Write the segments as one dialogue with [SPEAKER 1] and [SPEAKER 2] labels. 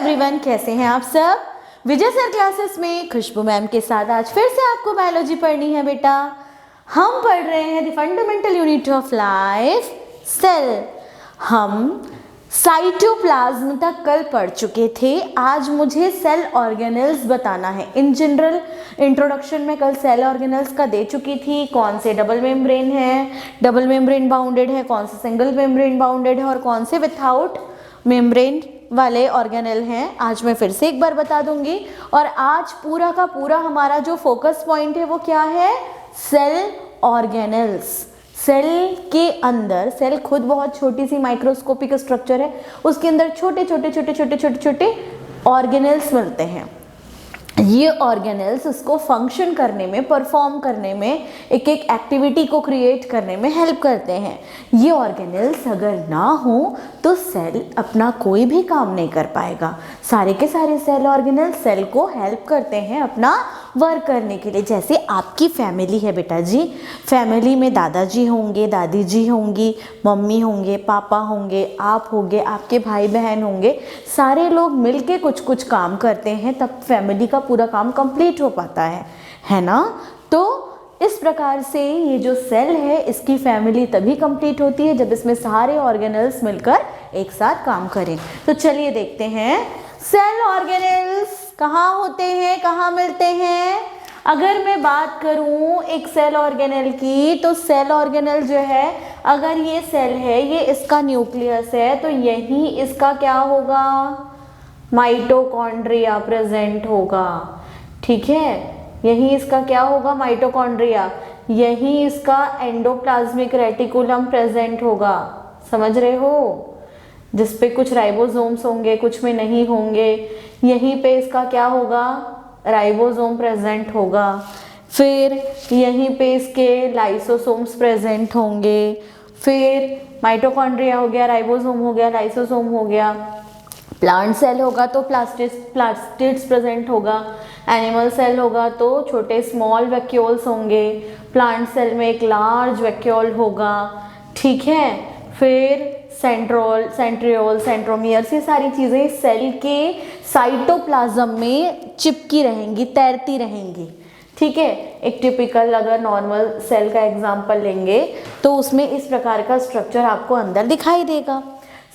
[SPEAKER 1] Everyone, कैसे हैं आप सब। विजय सर क्लासेस में खुशबू मैम के साथ आज फिर से आपको बायोलॉजी पढ़नी है बेटा। हम पढ़ रहे हैं the fundamental unit of life, cell. हम साइटोप्लाज्म तक कल पढ़ चुके थे। आज मुझे सेल ऑर्गेनेल्स बताना है। इन जनरल इंट्रोडक्शन में कल सेल ऑर्गेनेल्स का दे चुकी थी, कौन से डबल मेम्ब्रेन है, डबल मेम्ब्रेन बाउंडेड है, कौन से सिंगल मेम्ब्रेन बाउंडेड है और कौन से विथआउट मेम्ब्रेन वाले ऑर्गेनेल हैं। आज मैं फिर से एक बार बता दूंगी। और आज पूरा का पूरा हमारा जो फोकस पॉइंट है वो क्या है, सेल ऑर्गेनेल्स। सेल के अंदर, सेल खुद बहुत छोटी सी माइक्रोस्कोपिक स्ट्रक्चर है, उसके अंदर छोटे छोटे छोटे छोटे छोटे छोटे ऑर्गेनेल्स मिलते हैं। ये ऑर्गेनेल्स उसको फंक्शन करने में, परफॉर्म करने में, एक एक एक्टिविटी को क्रिएट करने में हेल्प करते हैं। ये ऑर्गेनेल्स अगर ना हो तो सेल अपना कोई भी काम नहीं कर पाएगा। सारे के सारे सेल ऑर्गेनेल्स सेल को हेल्प करते हैं अपना वर्क करने के लिए। जैसे आपकी फैमिली है बेटा जी, फैमिली में दादाजी होंगे, दादी जी होंगी, मम्मी होंगे, पापा होंगे, आप होंगे, आपके भाई बहन होंगे, सारे लोग मिलके कुछ कुछ काम करते हैं, तब फैमिली का पूरा काम कंप्लीट हो पाता है ना। तो इस प्रकार से ये जो सेल है इसकी फैमिली तभी कंप्लीट होती है जब इसमें सारे ऑर्गेनेल्स मिलकर एक साथ काम करें। तो चलिए देखते हैं सेल ऑर्गेनेल्स कहाँ होते हैं, कहाँ मिलते हैं। अगर मैं बात करूं एक सेल ऑर्गेनेल की, तो सेल ऑर्गेनेल जो है, अगर ये सेल है, ये इसका न्यूक्लियस है, तो यही इसका क्या होगा, माइटोकॉन्ड्रिया प्रेजेंट होगा। ठीक है, यही इसका क्या होगा, माइटोकॉन्ड्रिया। यही इसका एंडोप्लाज्मिक रेटिकुलम प्रेजेंट होगा। समझ रहे हो, जिसपे कुछ राइबोसोम्स होंगे, कुछ में नहीं होंगे। यहीं पे इसका क्या होगा, राइबोसोम प्रेजेंट होगा। फिर यहीं पे इसके लाइसोसोम्स प्रेजेंट होंगे। फिर माइटोकॉन्ड्रिया हो गया, राइबोसोम हो गया, लाइसोसोम हो गया। प्लांट सेल होगा तो प्लास्टिड्स प्रेजेंट होगा। एनिमल सेल होगा तो छोटे स्मॉल वैक्यूल्स होंगे। प्लांट सेल में एक लार्ज वैक्यूल होगा। ठीक है, फिर सेंट्रोल, सेंट्रियोल, सेंट्रोमियर्स, ये सारी चीज़ें सेल के साइटोप्लाज्म में चिपकी रहेंगी, तैरती रहेंगी। ठीक है, एक टिपिकल अगर नॉर्मल सेल का एग्जांपल लेंगे तो उसमें इस प्रकार का स्ट्रक्चर आपको अंदर दिखाई देगा।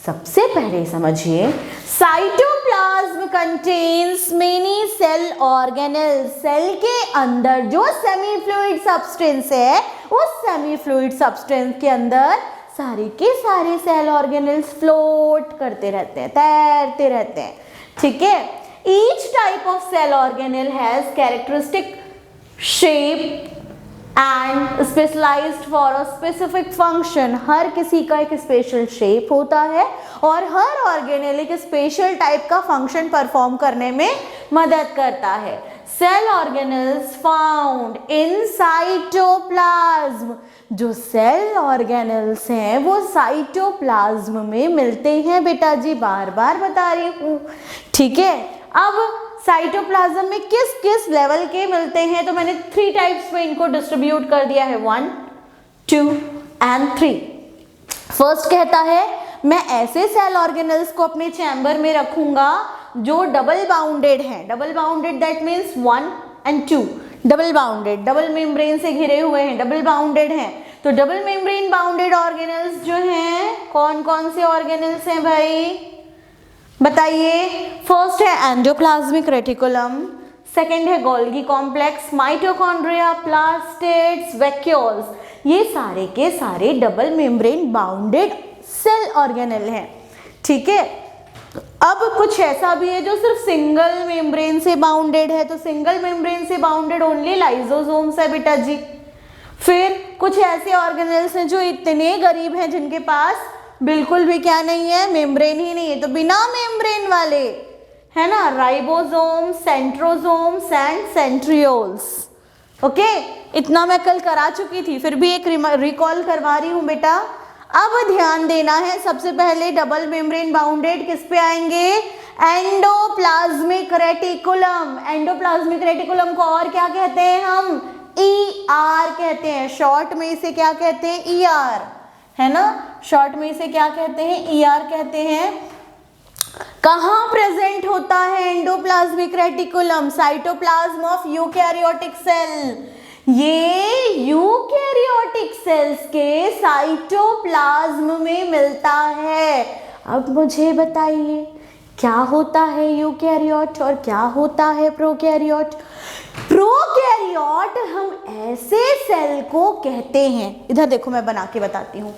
[SPEAKER 1] सबसे पहले समझिए, cytoplasm contains many cell organelles. Cell के अंदर जो सेमी फ्लूइड सब्सटेंस है, उस सेमी फ्लूइड सब्सटेंस के अंदर सारे के सारे सेल ऑर्गेनेल्स फ्लोट करते रहते हैं, तैरते रहते हैं। ठीक है, each type of cell organelle has characteristic shape and specialized for a specific function. हर किसी का एक स्पेशल शेप होता है और हर ऑर्गेनेल एक स्पेशल टाइप का फंक्शन परफॉर्म करने में मदद करता है। Cell organelles found in cytoplasm. जो सेल ऑर्गेनेल्स हैं वो साइटोप्लाज्म में मिलते हैं बेटा जी, बार बार बता रही हूँ। ठीक है, अब साइटोप्लाज्म में किस किस लेवल के मिलते हैं, तो मैंने 3 टाइप्स में इनको डिस्ट्रीब्यूट कर दिया है, 1, 2 एंड 3। फर्स्ट कहता है मैं ऐसे सेल ऑर्गेनेल्स को अपने चैम्बर में रखूंगा जो डबल बाउंडेड हैं। Double bounded that means 1 and 2, double bounded, double membrane से घिरे हुए हैं, डबल बाउंडेड हैं। तो डबल मेम्ब्रेन बाउंडेड ऑर्गेनेल्स जो हैं, कौन कौन से ऑर्गेनेल्स हैं भाई, बताइए। फर्स्ट है एंडोप्लाज्मिक रेटिकुलम, सेकेंड है Golgi complex, mitochondria, plastids, vacuoles. ये सारे के सारे double membrane bounded cell organelle हैं। ठीक है, अब कुछ ऐसा भी है जो सिर्फ सिंगल मेम्ब्रेन से बाउंडेड है, तो सिंगल मेम्ब्रेन से बाउंडेड ओनली लाइसोसोम्स है बेटा जी। फिर कुछ ऐसे ऑर्गेनेल्स हैं जो इतने गरीब हैं जिनके पास बिल्कुल भी क्या नहीं है, मेम्ब्रेन ही नहीं है, तो बिना मेम्ब्रेन वाले है ना, ribosomes, centrosomes and centrioles. Okay, इतना मैं कल करा चुकी थी, फिर भी एक रिकॉल करवा रही हूँ बेटा। अब ध्यान देना है, सबसे पहले डबल मेम्ब्रेन बाउंडेड किस पे आएंगे, एंडोप्लाज्मिक रेटिकुलम। एंडोप्लाज्मिक रेटिकुलम को और क्या कहते हैं हम, ER कहते हैं। शॉर्ट में इसे क्या कहते हैं, ER, है ना, शॉर्ट में इसे क्या कहते हैं, ER कहते हैं। कहाँ प्रेजेंट होता है endoplasmic reticulum? Cytoplasm of eukaryotic cell. ये यूकैरियोटिक सेल्स के साइटोप्लाज्म में मिलता है। अब मुझे बताइए क्या होता है यूकैरियोट और क्या होता है प्रोकैरियोट? प्रोकैरियोट हम ऐसे सेल को कहते हैं, इधर देखो मैं बना के बताती हूँ।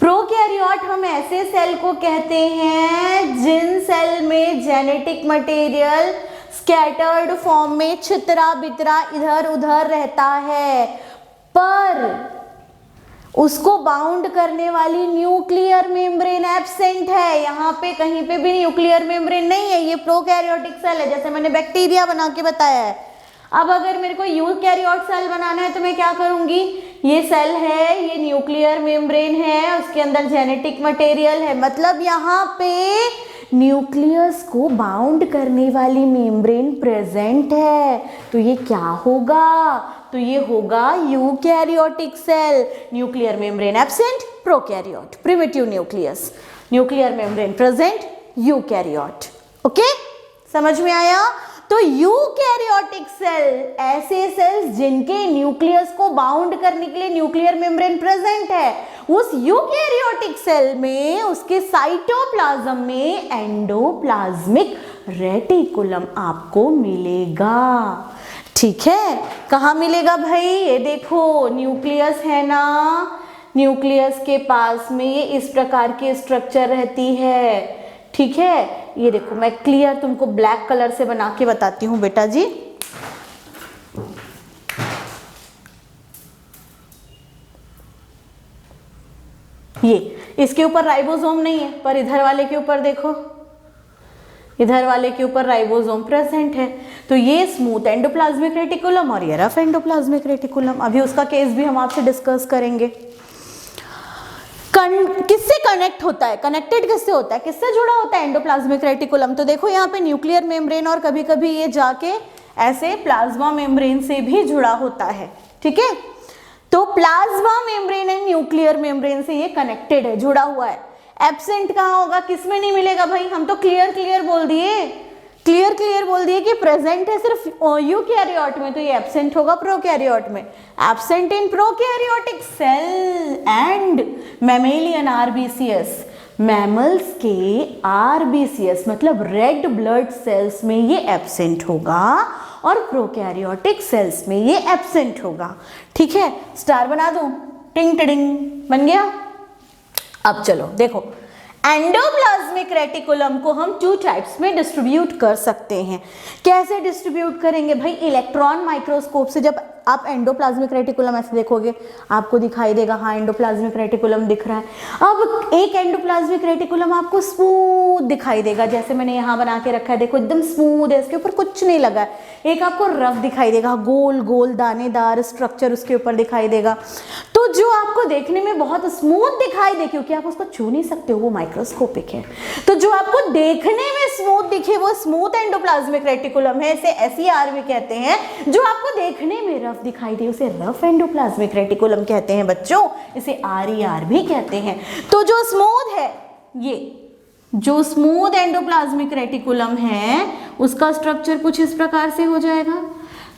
[SPEAKER 1] प्रोकैरियोट हम ऐसे सेल को कहते हैं जिन सेल में जेनेटिक मटेरियल स्कैटर्ड फॉर्म में छितरा बितरा इधर उधर रहता है, पर उसको बाउंड करने वाली न्यूक्लियर मेम्ब्रेन एब्सेंट है। यहाँ पे कहीं पे भी न्यूक्लियर मेम्ब्रेन नहीं है। ये प्रोकैरियोटिक सेल है, जैसे मैंने बैक्टीरिया बना के बताया है। अब अगर मेरे को यूकैरियोट सेल बनाना है तो मैं क्या करूंगी? ये सेल है, ये न्यूक्लियर मेम्ब्रेन है, उसके अंदर जेनेटिक मटेरियल है, मतलब यहाँ पे न्यूक्लियस को बाउंड करने वाली मेम्ब्रेन प्रेजेंट है। तो ये क्या होगा? तो ये होगा eukaryotic cell. Nuclear membrane absent, prokaryote. Primitive nucleus, nuclear membrane present, eukaryote. Okay, समझ में आया? तो यूकैरियोटिक सेल ऐसे सेल्स जिनके न्यूक्लियस को बाउंड करने के लिए न्यूक्लियर मेम्ब्रेन प्रेजेंट है। उस यूकैरियोटिक सेल में उसके साइटोप्लाज्म में एंडोप्लाज्मिक रेटिकुलम आपको मिलेगा। ठीक है, कहाँ मिलेगा भाई? ये देखो न्यूक्लियस है ना, न्यूक्लियस के पास में ये इस प्रकार की स्ट्रक्चर रहती है। ठीक है, ये देखो मैं क्लियर तुमको ब्लैक कलर से बना के बताती हूँ बेटा जी। ये इसके ऊपर राइबोसोम नहीं है, पर इधर वाले के ऊपर देखो, इधर वाले के ऊपर राइबोसोम प्रेजेंट है। तो ये स्मूथ एंडोप्लाज्मिक रेटिकुलम और ये रफ एंडोप्लाज्मिक रेटिकुलम। अभी उसका केस भी हम आपसे डिस्कस करेंगे। किससे कनेक्ट होता है? कनेक्टेड किससे होता है? किससे जुड़ा होता है एंडोप्लाज्मिक रेटिकुलम? तो देखो यहाँ पे न्यूक्लियर मेम्ब्रेन और कभी कभी ये जाके ऐसे प्लाज्मा मेम्ब्रेन से भी जुड़ा होता है। ठीक है, तो plasma membrane and nuclear membrane से ये कनेक्टेड है, जुड़ा हुआ है। एब्सेंट कहाँ होगा? किस में नहीं मिलेगा भाई? हम तो क्लियर बोल दिए कि प्रेजेंट है सिर्फ यूकैरियोट में, तो ये एब्सेंट होगा प्रोकैरियोट में। Absent in prokaryotic cell and mammalian RBCs. Mammals के आरबीसीएस मतलब रेड ब्लड सेल्स में ये एब्सेंट होगा और प्रोकैरियोटिक सेल्स में ये एब्सेंट होगा। ठीक है, स्टार बना दूं? टिंग टिडिंग बन गया। अब चलो देखो, एंडोप्लाज्मिक रेटिकुलम को हम 2 टाइप्स में डिस्ट्रीब्यूट कर सकते हैं। कैसे डिस्ट्रीब्यूट करेंगे भाई? इलेक्ट्रॉन माइक्रोस्कोप से जब आप एंडोप्लाज्मिक रेटिकुलम ऐसे देखोगे, आपको दिखाई देगा हाँ एंडोप्लाज्मिक रेटिकुलम दिख रहा है। अब एक एंडोप्लाज्मिक रेटिकुलम आपको स्मूथ दिखाई देगा, जैसे मैंने यहाँ बना के रखा है, देखो एकदम स्मूथ है, इसके ऊपर कुछ नहीं लगा है। एक आपको रफ दिखाई देगा, गोल गोल दानेदार स्ट्रक्चर उसके ऊपर दिखाई देगा। तो जो आपको देखने में बहुत स्मूथ दिखाई दे, क्योंकि आप उसको छू नहीं सकते हो, वो माइक्रोस्कोपिक है, तो जो आपको देखने में स्मूथ दिखे वो स्मूथ एंडोप्लाज्मिक रेटिकुलम है, इसे SER भी कहते हैं। जो आपको देखने में रफ दिखाई दे उसे रफ एंडोप्लाज्मिक रेटिकुलम कहते हैं बच्चों, इसे RER भी कहते हैं। तो जो स्मूथ है, ये जो स्मूथ एंडोप्लाज्मिक रेटिकुलम है उसका स्ट्रक्चर कुछ इस प्रकार से हो जाएगा।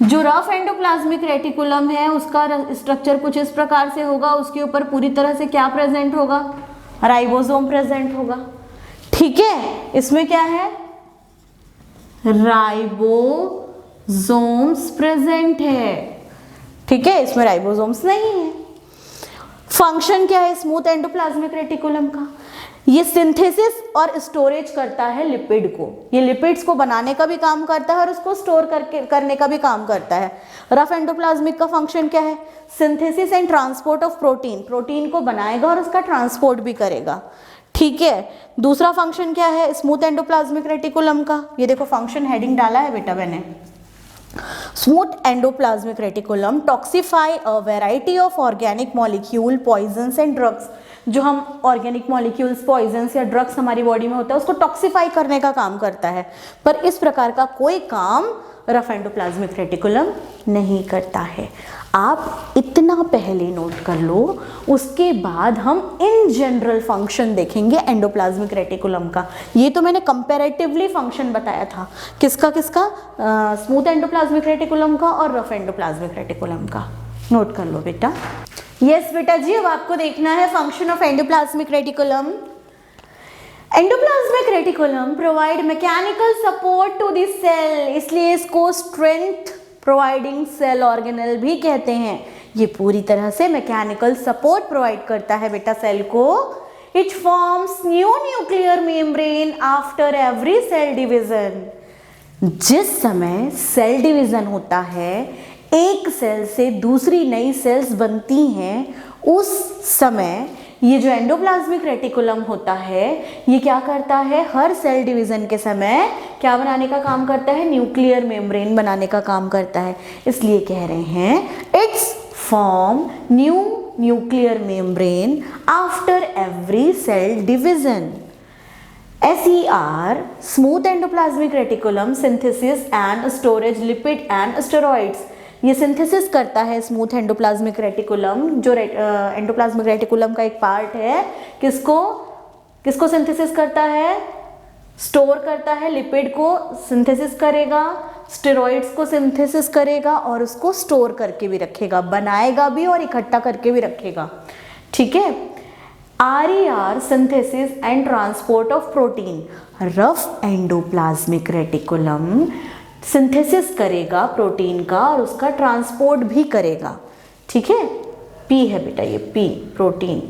[SPEAKER 1] जो रफ एंडोप्लाज्मिक रेटिकुलम है उसका स्ट्रक्चर कुछ इस प्रकार से होगा। उसके ऊपर पूरी तरह से क्या प्रेजेंट होगा? राइबोसोम प्रेजेंट होगा। ठीक है, इसमें क्या है? राइबोसोम्स प्रेजेंट है। ठीक है, इसमें राइबोसोम्स नहीं है। फंक्शन क्या है स्मूथ एंडोप्लाज्मिक रेटिकुलम का? ये सिंथेसिस और स्टोरेज करता है लिपिड को। ये लिपिड्स को बनाने का भी काम करता है और उसको स्टोर करने का भी काम करता है। रफ एंडोप्लाज्मिक का फंक्शन क्या है? Synthesis and transport of protein. Protein को बनाएगा और उसका ट्रांसपोर्ट भी करेगा। ठीक है, दूसरा फंक्शन क्या है स्मूथ एंडोप्लाज्मिक रेटिकुलम का? ये देखो फंक्शन हेडिंग डाला है बेटा मैंने। Smooth endoplasmic reticulum toxify a variety of organic molecule, poisons and drugs. जो हम ऑर्गेनिक मॉलिक्यूल्स, पॉइजन्स या ड्रग्स हमारी बॉडी में होता है उसको टॉक्सिफाई करने का काम करता है, पर इस प्रकार का कोई काम रफ एंडोप्लाज्मिक रेटिकुलम नहीं करता है। आप इतना पहले नोट कर लो, उसके बाद हम इन जनरल फंक्शन देखेंगे एंडोप्लाज्मिक रेटिकुलम का। ये तो मैंने कंपैरेटिवली फंक्शन बताया था, किसका किसका, स्मूथ एंडोप्लाज्मिक रेटिकुलम का और रफ एंडोप्लाज्मिक रेटिकुलम का। नोट कर लो बेटा। यस बेटा जी, अब आपको देखना है function of endoplasmic reticulum. Endoplasmic reticulum provide mechanical support to the cell, इसलिए इसको स्ट्रेंथ प्रोवाइडिंग सेल ऑर्गेनल भी कहते हैं। ये पूरी तरह से मैकेनिकल सपोर्ट प्रोवाइड करता है बेटा सेल को। It forms new nuclear membrane after every cell division. जिस समय सेल डिवीजन होता है, एक सेल से दूसरी नई सेल्स बनती हैं, उस समय ये जो एंडोप्लाज्मिक रेटिकुलम होता है, ये क्या करता है, हर सेल डिवीजन के समय क्या बनाने का काम करता है, न्यूक्लियर मेम्ब्रेन बनाने का काम करता है। इसलिए कह रहे हैं its form new nuclear membrane after every cell division. SER, smooth endoplasmic reticulum synthesis and storage lipid and steroids. ये सिंथेसिस करता है स्मूथ एंडोप्लाज्मिक रेटिकुलम, जो एंडोप्लाज्मिक रेटिकुलम का एक पार्ट है। किसको सिंथेसिस करता है, स्टोर करता है, लिपिड को सिंथेसिस करेगा, स्टेरॉइड्स को सिंथेसिस करेगा और उसको स्टोर करके भी रखेगा, बनाएगा भी और इकट्ठा करके भी रखेगा। ठीक है। RER, synthesis and transport of protein. Rough endoplasmic reticulum synthesis करेगा प्रोटीन का और उसका ट्रांसपोर्ट भी करेगा। ठीक है। P है बेटा, ये P protein.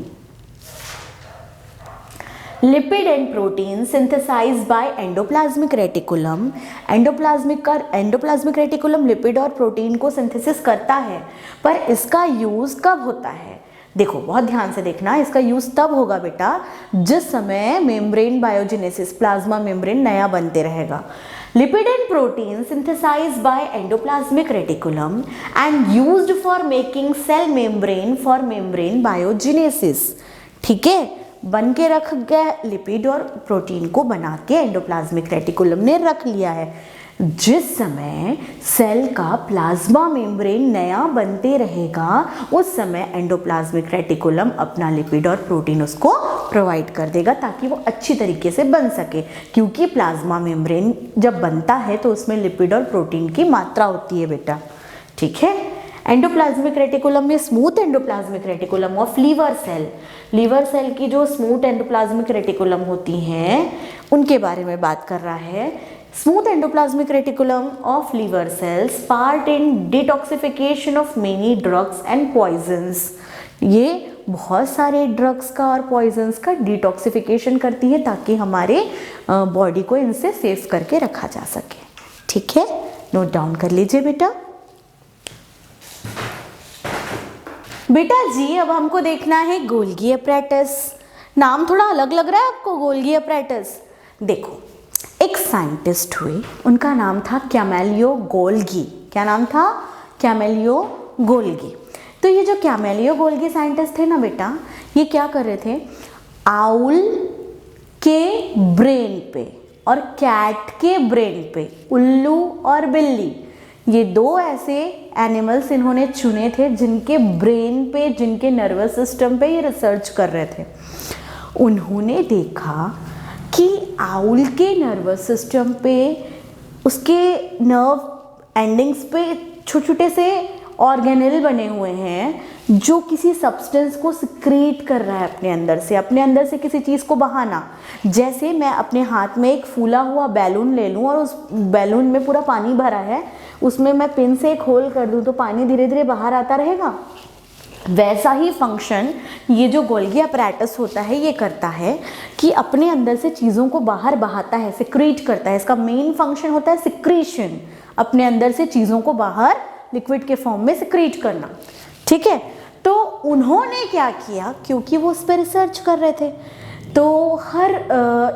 [SPEAKER 1] Lipid and protein synthesised by endoplasmic reticulum. Endoplasmic reticulum lipid और प्रोटीन को सिंथेसिस करता है, पर इसका यूज कब होता है? देखो बहुत ध्यान से देखना, इसका यूज तब होगा बेटा जिस समय मेम्ब्रेन बायोजेनेसिस, प्लाज्मा मेम्ब्रेन नया बनते रहेगा। Lipid and protein synthesized by endoplasmic reticulum and used for making cell membrane for membrane biogenesis। ठीक है, बन के रख गया, लिपिड और प्रोटीन को बना के एंडोप्लाज्मिक रेटिकुलम ने रख लिया है। जिस समय सेल का प्लाज्मा मेम्ब्रेन नया बनते रहेगा, उस समय एंडोप्लाज्मिक रेटिकुलम अपना लिपिड और प्रोटीन उसको प्रोवाइड कर देगा ताकि वो अच्छी तरीके से बन सके। क्योंकि प्लाज्मा मेम्ब्रेन जब बनता है तो उसमें लिपिड और प्रोटीन की मात्रा होती है बेटा। ठीक है। एंडोप्लाज्मिक रेटिकुलम में smooth endoplasmic reticulum of liver cell की जो स्मूथ एंडोप्लाज्मिक रेटिकुलम होती हैं उनके बारे में बात कर रहा है। Smooth endoplasmic reticulum of liver cells part in detoxification of many drugs and poisons. ये बहुत सारे ड्रग्स का और पॉइजन्स का डिटॉक्सिफिकेशन करती है ताकि हमारे बॉडी को इनसे सेफ करके रखा जा सके। ठीक है, नोट डाउन कर लीजिए बेटा। बेटा जी अब हमको देखना है गोल्गी अपैरेटस। नाम थोड़ा अलग लग रहा है आपको, गोल्गी अपैरेटस। देखो एक साइंटिस्ट हुए, उनका नाम था कैमेलियो गोल्गी। क्या नाम था? कैमेलियो गोल्गी। तो ये जो कैमेलियो गोल्गी साइंटिस्ट थे ना बेटा, ये क्या कर रहे थे, आउल के ब्रेन पे और कैट के ब्रेन पे, उल्लू और बिल्ली, ये दो ऐसे एनिमल्स इन्होंने चुने थे जिनके ब्रेन पे, जिनके नर्वस सिस्टम पे ये रिसर्च कर रहे थे। उन्होंने देखा कि आउल के नर्वस सिस्टम पे, उसके नर्व एंडिंग्स पे छोटे छोटे से ऑर्गेनेल बने हुए हैं जो किसी सब्सटेंस को सिक्रीट कर रहा है अपने अंदर से किसी चीज़ को बहाना। जैसे मैं अपने हाथ में एक फूला हुआ बैलून ले लूँ और उस बैलून में पूरा पानी भरा है, उसमें मैं पिन से एक होल कर दूँ तो पानी धीरे धीरे बाहर आता रहेगा। वैसा ही फंक्शन ये जो गोल्गी अपैरेटस होता है ये करता है कि अपने अंदर से चीज़ों को बाहर बहाता है, सिक्रीट करता है। इसका मेन फंक्शन होता है सिक्रीशन, अपने अंदर से चीज़ों को बाहर लिक्विड के फॉर्म में सिक्रीट करना। ठीक है, तो उन्होंने क्या किया, क्योंकि वो उस पर रिसर्च कर रहे थे, तो हर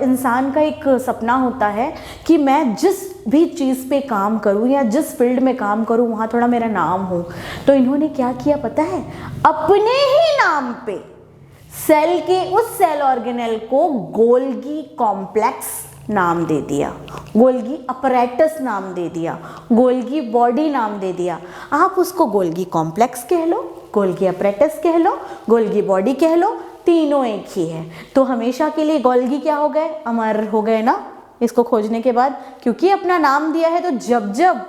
[SPEAKER 1] इंसान का एक सपना होता है कि मैं जिस भी चीज़ पे काम करूं या जिस फील्ड में काम करूं वहाँ थोड़ा मेरा नाम हो। तो इन्होंने क्या किया पता है, अपने ही नाम पे सेल के उस सेल ऑर्गेनेल को गोल्गी कॉम्प्लेक्स नाम दे दिया, गोल्गी अपैरेटस नाम दे दिया, गोल्गी बॉडी नाम दे दिया। आप उसको गोल्गी कॉम्प्लेक्स कह लो, गोल्गी अपैरेटस कह लो, गोल्गी बॉडी कह लो, तीनों एक ही है। तो हमेशा के लिए गोल्गी क्या हो गए, अमर हो गए ना इसको खोजने के बाद, क्योंकि अपना नाम दिया है। तो जब जब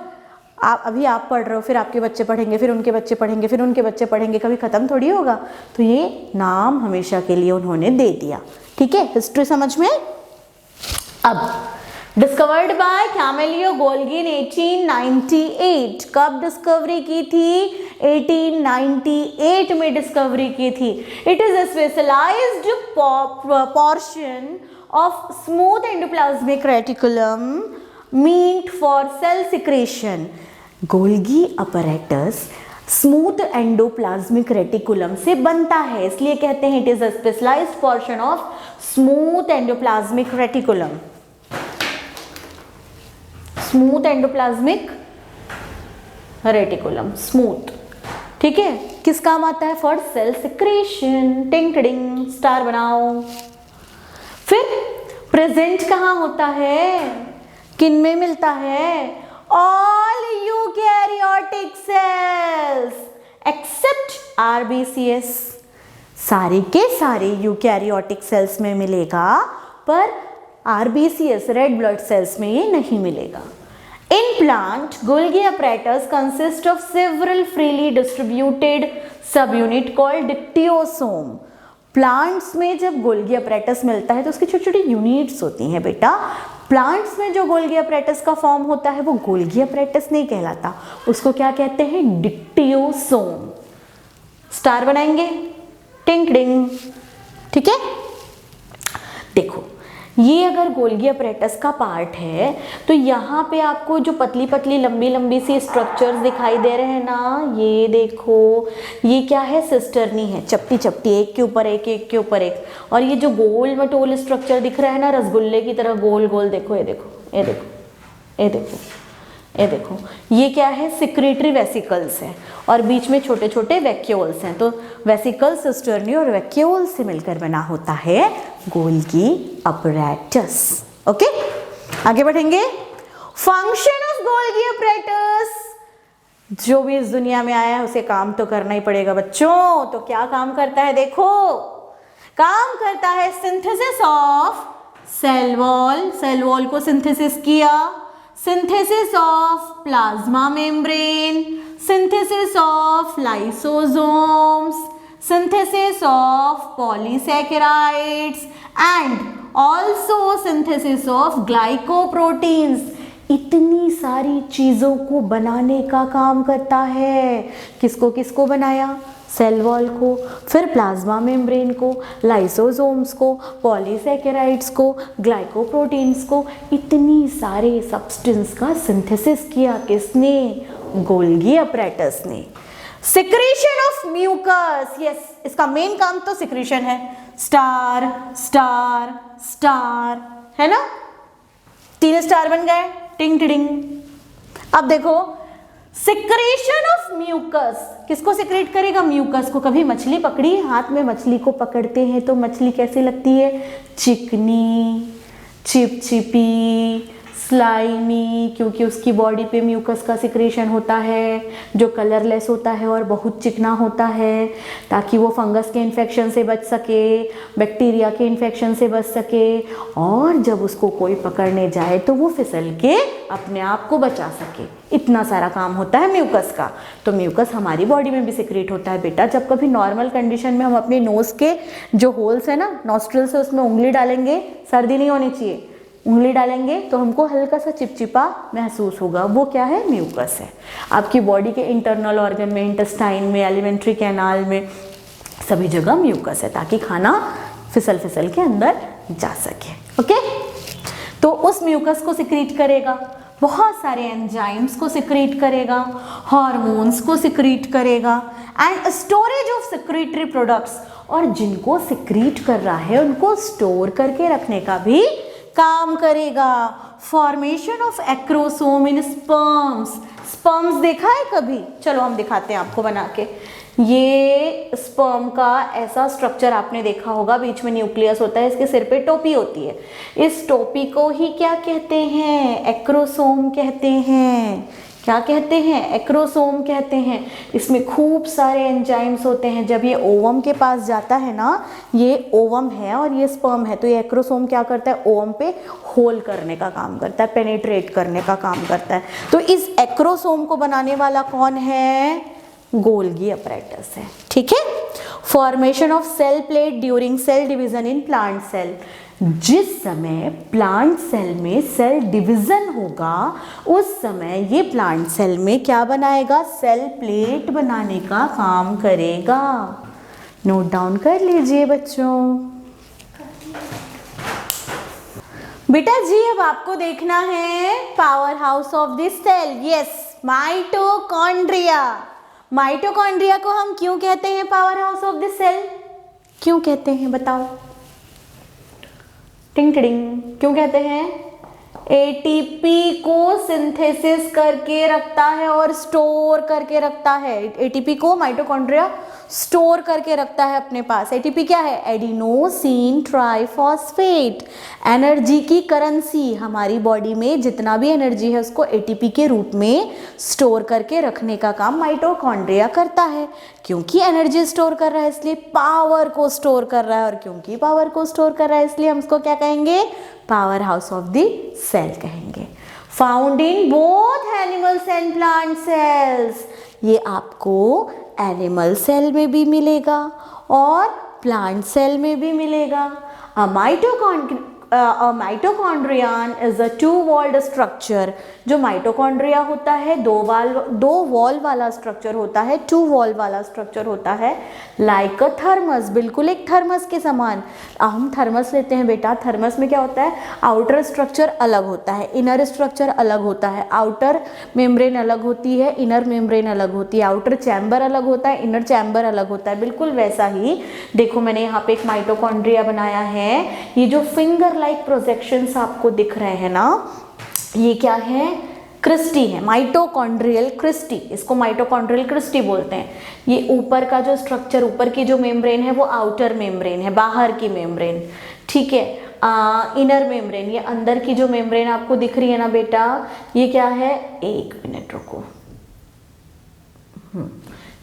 [SPEAKER 1] अभी आप पढ़ रहे हो, फिर आपके बच्चे पढ़ेंगे, फिर उनके बच्चे पढ़ेंगे, फिर उनके बच्चे पढ़ेंगे, कभी खत्म थोड़ी होगा। तो ये नाम हमेशा के लिए उन्होंने दे दिया। ठीक है, हिस्ट्री समझ में। अब डिस्कवर्ड बाय कैमेलियो गोल्गी इन 1898। कब डिस्कवरी की थी? 1898 में डिस्कवरी की थी। It is a specialised portion of smooth endoplasmic reticulum meant for cell secretion. Golgi apparatus smooth endoplasmic reticulum से बनता है, इसलिए कहते हैं it is a specialised portion of smooth endoplasmic reticulum. Smooth endoplasmic reticulum, smooth. ठीक है, किस काम आता है? For cell secretion. टिंग टिडिंग, स्टार बनाओ। फिर प्रेजेंट कहाँ होता है, किन में मिलता है? All eukaryotic cells except RBCs. सारे के सारे यूकैरियोटिक सेल्स में मिलेगा, पर आरबीसीएस रेड ब्लड सेल्स में ये नहीं मिलेगा। In plant Golgi apparatus consist of several freely distributed सब यूनिट कॉल्ड डिक्टियोसोम। प्लांट्स में जब गोल्गी अपैरेटस मिलता है तो उसकी छोटी छोटी यूनिट्स होती हैं बेटा। प्लांट्स में जो गोल्गी अपैरेटस का फॉर्म होता है वो गोल्गी अपैरेटस नहीं कहलाता, उसको क्या कहते हैं? डिक्टियोसोम। स्टार बनाएंगे, टिंग टिंग। ठीक है, देखो ये अगर गोल्गी अपैरेटस का पार्ट है तो यहाँ पे आपको जो पतली पतली लंबी लंबी सी स्ट्रक्चर्स दिखाई दे रहे हैं ना, ये देखो, ये क्या है? सिस्टर्नी है, चपटी चपटी, एक के ऊपर एक, एक के ऊपर एक। और ये जो गोल मटोल स्ट्रक्चर दिख रहा है ना, रसगुल्ले की तरह गोल गोल, देखो ये देखो, ये देखो, ये देखो, ये देखो, ये क्या है? सिक्रेटरी वेसिकल्स है, और बीच में छोटे छोटे वैक्यूल्स हैं। तो वेसिकल, सिस्टर्नी और वैक्यूल से मिलकर बना होता है गोल्गी अपैरेटस। ओके, आगे बढ़ेंगे। Function of Golgi apparatus. जो भी इस दुनिया में आया है उसे काम तो करना ही पड़ेगा बच्चों। तो क्या काम करता है? देखो, काम करता है synthesis of cell wall. Cell wall को सिंथेसिस किया, synthesis of plasma membrane, synthesis of lysosomes, synthesis of polysaccharides and also synthesis of glycoproteins। इतनी सारी चीज़ों को बनाने का काम करता है। किसको किसको बनाया? सेल वॉल को, फिर प्लाज्मा मेम्ब्रेन को, लाइसोसोम्स को, पॉलीसैकेराइड्स को, ग्लाइकोप्रोटीन्स को। इतनी सारे सब्सटेंस का सिंथेसिस किया किसने? गोल्गी अपैरेटस ने। सिक्रीशन ऑफ म्यूकस, यस, इसका मेन काम तो सिक्रीशन है। स्टार स्टार स्टार, है ना? 3 स्टार बन गए, टिंग टिडिंग। अब देखो, सिक्रेशन ऑफ म्यूकस, किसको सिक्रेट करेगा? म्यूकस को। कभी मछली पकड़ी, हाथ में मछली को पकड़ते हैं तो मछली कैसी लगती है? चिकनी, चिपचिपी, स्लाइमी, क्योंकि उसकी बॉडी पे म्यूकस का सिक्रेशन होता है जो कलरलेस होता है और बहुत चिकना होता है, ताकि वो फंगस के इन्फेक्शन से बच सके, बैक्टीरिया के इन्फेक्शन से बच सके, और जब उसको कोई पकड़ने जाए तो वो फिसल के अपने आप को बचा सके। इतना सारा काम होता है म्यूकस का। तो म्यूकस हमारी बॉडी में भी सिक्रेट होता है बेटा। जब कभी नॉर्मल कंडीशन में हम अपने नोज़ के जो होल्स है ना, नॉस्ट्रल से, उसमें उंगली डालेंगे, सर्दी नहीं होनी चाहिए, उंगली डालेंगे तो हमको हल्का सा चिपचिपा महसूस होगा, वो क्या है? म्यूकस है। आपकी बॉडी के इंटरनल ऑर्गन में, इंटेस्टाइन में, एलिमेंट्री कैनाल में, सभी जगह म्यूकस है, ताकि खाना फिसल फिसल के अंदर जा सके। ओके, तो उस म्यूकस को सिक्रीट करेगा, बहुत सारे एंजाइम्स को सिक्रीट करेगा, हार्मोन्स को सिक्रीट करेगा, and storage of secretory products, और जिनको सिक्रीट कर रहा है उनको स्टोर करके रखने का भी काम करेगा। Formation of acrosome in sperms. Sperms देखा है कभी? चलो हम दिखाते हैं आपको बना के। ये स्पर्म का ऐसा स्ट्रक्चर आपने देखा होगा, बीच में न्यूक्लियस होता है, इसके सिर पे टोपी होती है। इस टोपी को ही क्या कहते हैं? एक्रोसोम कहते हैं। क्या कहते हैं? एक्रोसोम कहते हैं। इसमें खूब सारे एंजाइम्स होते हैं। जब ये ओवम के पास जाता है ना, ये ओवम है और ये स्पर्म है, तो ये एक्रोसोम क्या करता है? ओवम पे होल करने का काम करता है, पेनिट्रेट करने का काम करता है। तो इस एक्रोसोम को बनाने वाला कौन है? गोल्गी अपैरेटस है। ठीक है। Formation of cell plate during cell division in plant cell. जिस समय प्लांट सेल में सेल डिवीजन होगा, उस समय ये प्लांट सेल में क्या बनाएगा? सेल प्लेट बनाने का काम करेगा। नोट डाउन कर लीजिए बच्चों। बेटा जी अब आपको देखना है power house of this cell. Yes, mitochondria. Mitochondria को हम क्यों कहते हैं power house of this cell? क्यों कहते हैं बताओ? टिंग टिंग, क्यों कहते हैं? एटीपी को सिंथेसिस करके रखता है और स्टोर करके रखता है। एटीपी को माइटोकॉन्ड्रिया स्टोर करके रखता है अपने पास। एटीपी क्या है? Adenosine triphosphate. एनर्जी की करेंसी। हमारी बॉडी में जितना भी एनर्जी है उसको एटीपी के रूप में स्टोर करके रखने का काम माइटोकॉन्ड्रिया करता है। क्योंकि एनर्जी स्टोर कर रहा है इसलिए पावर को स्टोर कर रहा है, और क्योंकि पावर को स्टोर कर रहा है इसलिए हम उसको क्या कहेंगे? Power house of the cell कहेंगे। Found in both animals and plant cells. ये आपको एनिमल सेल में भी मिलेगा और प्लांट सेल में भी मिलेगा। Mitochondrion is a two walled structure. जो माइटोकॉन्ड्रिया होता है दो वॉल वाला स्ट्रक्चर होता है, टू वॉल वाला स्ट्रक्चर होता है। लाइक अ थर्मस, बिल्कुल एक थर्मस के समान। हम थर्मस लेते हैं बेटा, थर्मस में क्या होता है? आउटर स्ट्रक्चर अलग होता है, इनर स्ट्रक्चर अलग होता है। आउटर मेम्ब्रेन अलग होती है, इनर मेम्ब्रेन अलग होती है। आउटर चैम्बर अलग होता है, इनर चैम्बर अलग होता है। बिल्कुल वैसा ही देखो मैंने यहाँ पे एक माइटोकॉन्ड्रिया बनाया है। ये जो फिंगर लाइक प्रोजेक्शंस आपको दिख रहे हैं ना, ये क्या है? क्रिस्टी है, माइटोकॉन्ड्रियल क्रिस्टी। इसको माइटोकॉन्ड्रियल क्रिस्टी बोलते हैं। ये ऊपर का जो स्ट्रक्चर, ऊपर की जो मेम्ब्रेन है वो आउटर मेम्ब्रेन है, बाहर की मेम्ब्रेन। ठीक है। इनर मेम्ब्रेन, ये अंदर की जो मेम्ब्रेन आपको दिख रही है ना बेटा, ये क्या है? एक मिनट रुको।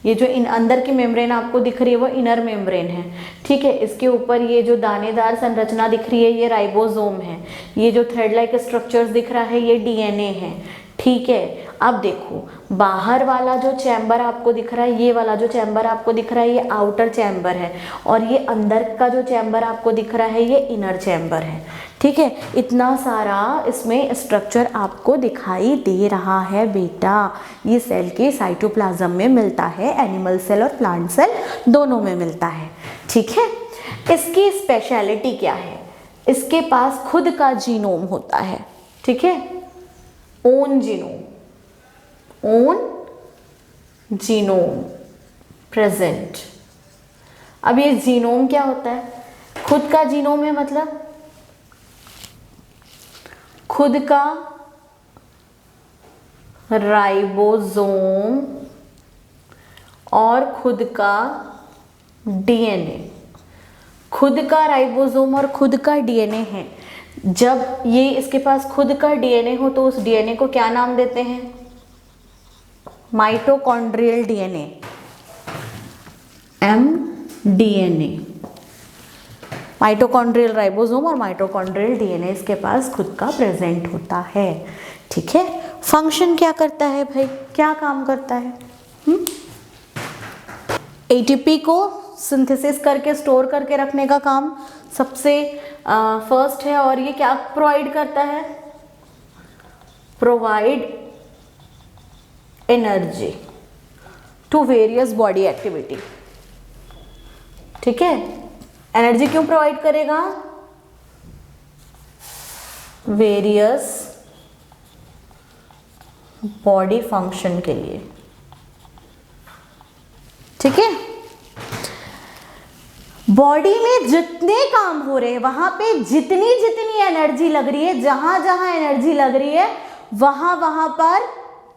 [SPEAKER 1] ये जो अंदर की मेम्ब्रेन आपको दिख रही है वो इनर मेम्ब्रेन है। ठीक है। इसके ऊपर ये जो दानेदार संरचना दिख रही है ये राइबोसोम है। ये जो थ्रेड लाइक स्ट्रक्चर्स दिख रहा है ये डीएनए है। ठीक है। अब देखो बाहर वाला जो चैम्बर आपको दिख रहा है, ये वाला जो चैम्बर आपको दिख रहा है ये आउटर चैम्बर है, और ये अंदर का जो चैम्बर आपको दिख रहा है ये इनर चैम्बर है। ठीक है। इतना सारा इसमें स्ट्रक्चर आपको दिखाई दे रहा है बेटा। ये सेल के साइटोप्लाज्म में मिलता है, एनिमल सेल और प्लांट सेल दोनों में मिलता है। ठीक है। इसकी स्पेशलिटी क्या है? इसके पास खुद का जीनोम होता है। ठीक है। Own genome present. अब ये जीनोम क्या होता है? खुद का जीनोम है मतलब खुद का राइबोसोम और खुद का डीएनए। खुद का राइबोसोम और खुद का डीएनए है। जब ये इसके पास खुद का डीएनए हो तो उस डीएनए को क्या नाम देते हैं? Mitochondrial DNA, mDNA. Mitochondrial ribosome और माइटोकॉन्ड्रियल डीएनए इसके पास खुद का प्रेजेंट होता है। ठीक है। फंक्शन क्या करता है भाई? क्या काम करता है? एटीपी को सिंथेसिस करके स्टोर करके रखने का काम सबसे फर्स्ट है। और ये क्या प्रोवाइड करता है? Provide energy to various body activity. ठीक है। एनर्जी क्यों प्रोवाइड करेगा? वेरियस बॉडी फंक्शन के लिए। ठीक है। बॉडी में जितने काम हो रहे हैं वहां पे जितनी एनर्जी लग रही है, जहां जहां एनर्जी लग रही है वहां पर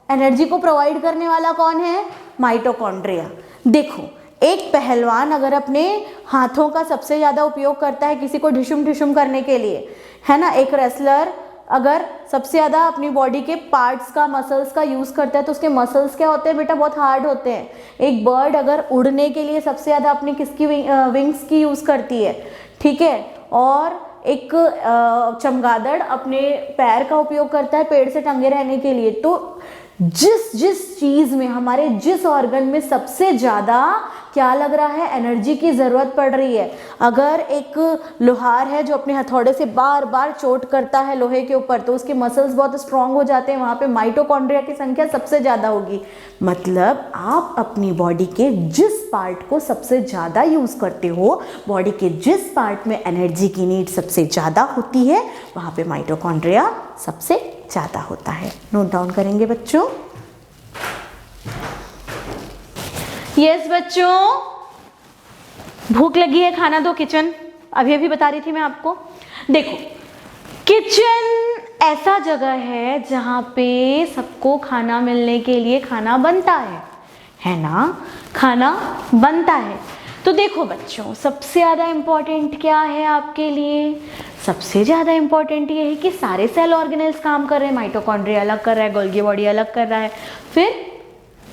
[SPEAKER 1] एनर्जी को प्रोवाइड करने वाला कौन है? माइटोकॉन्ड्रिया। देखो, एक पहलवान अगर अपने हाथों का सबसे ज़्यादा उपयोग करता है किसी को ढिशुम ढिशुम करने के लिए, है ना, एक रेसलर अगर सबसे ज़्यादा अपनी बॉडी के पार्ट्स का, मसल्स का यूज़ करता है तो उसके मसल्स क्या होते हैं बेटा? बहुत हार्ड होते हैं। एक बर्ड अगर उड़ने के लिए सबसे ज़्यादा अपनी किसकी विंग्स की यूज़ करती है, ठीक है, और एक चमगादड़ अपने पैर का उपयोग करता है पेड़ से टंगे रहने के लिए। तो जिस चीज़ में, हमारे जिस ऑर्गन में सबसे ज़्यादा क्या लग रहा है? एनर्जी की ज़रूरत पड़ रही है। अगर एक लोहार है जो अपने हथौड़े से बार बार चोट करता है लोहे के ऊपर, तो उसके मसल्स बहुत स्ट्रांग हो जाते हैं, वहाँ पे माइटोकॉन्ड्रिया की संख्या सबसे ज़्यादा होगी। मतलब आप अपनी बॉडी के जिस पार्ट को सबसे ज़्यादा यूज़ करते हो, बॉडी के जिस पार्ट में एनर्जी की नीड सबसे ज़्यादा होती है, वहाँ पे माइटोकॉन्ड्रिया सबसे ज़्यादा होता है। नोट डाउन करेंगे बच्चों? यस बच्चों, भूख लगी है, खाना दो। किचन अभी अभी बता रही थी मैं आपको। देखो, किचन ऐसा जगह है जहाँ पे सबको खाना मिलने के लिए खाना बनता है ना? खाना बनता है। तो देखो बच्चों, सबसे ज़्यादा इम्पॉर्टेंट क्या है आपके लिए? सबसे ज़्यादा इम्पॉर्टेंट ये है कि सारे सेल ऑर्गेनेल्स काम कर रहे हैं। माइटोकॉन्ड्रिया अलग कर रहा है, गोल्गी बॉडी अलग कर रहा है, फिर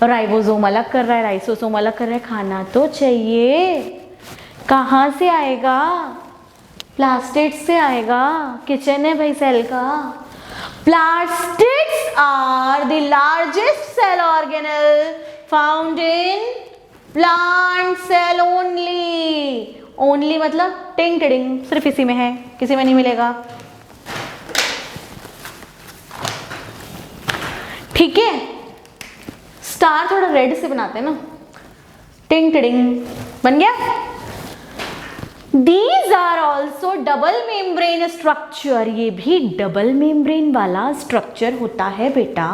[SPEAKER 1] राइबोसोम अलग कर रहा है, लाइसोसोम अलग कर रहा है। खाना तो चाहिए, कहाँ से आएगा? प्लास्टिड्स से आएगा। किचन है भाई सेल का। Plastids are the largest cell organelle found in plant cell only. Only मतलब टिंग टिडिंग, सिर्फ इसी में है, किसी में नहीं मिलेगा। ठीक है, स्टार थोड़ा रेड से बनाते हैं ना। टिंग टिडिंग बन गया। These are also double membrane structure. ये भी डबल मेम्ब्रेन वाला स्ट्रक्चर होता है बेटा।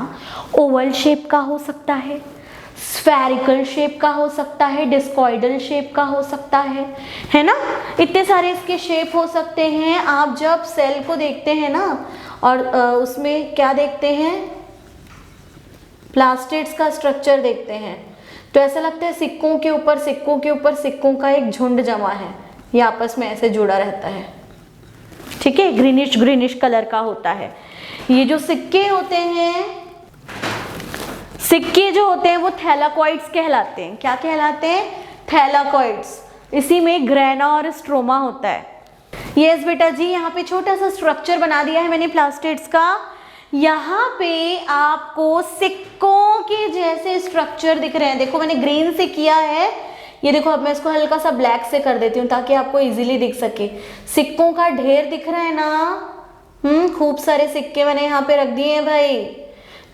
[SPEAKER 1] ओवल शेप का हो सकता है, स्फेरिकल शेप का हो सकता है, डिस्कॉइडल शेप का हो सकता है ना? इतने सारे इसके शेप हो सकते हैं। आप जब सेल को देखते हैं ना, और उसमें क्या देखते हैं? प्लास्टिड्स का स्ट्रक्चर देखते हैं, तो ऐसा लगता है सिक्कों के ऊपर सिक्कों के ऊपर सिक्कों का एक झुंड जमा है, ये आपस में ऐसे जुड़ा रहता है। ठीक है, ग्रीनिश ग्रीनिश कलर का होता है। ये जो सिक्के होते हैं, सिक्के जो होते हैं वो थैलाकॉइड्स कहलाते हैं। क्या कहलाते हैं? थैलाकॉइड्स। इसी में ग्रेना और स्ट्रोमा होता है। यस बेटा जी, यहाँ पे छोटा सा स्ट्रक्चर बना दिया है मैंने प्लास्टिड्स का। यहाँ पे आपको सिक्कों के जैसे स्ट्रक्चर दिख रहे हैं। देखो मैंने ग्रीन से किया है, ये देखो। अब मैं इसको हल्का सा ब्लैक से कर देती हूँ ताकि आपको इजीली दिख सके। सिक्कों का ढेर दिख रहा है ना? खूब सारे सिक्के मैंने यहाँ पे रख दिए हैं भाई।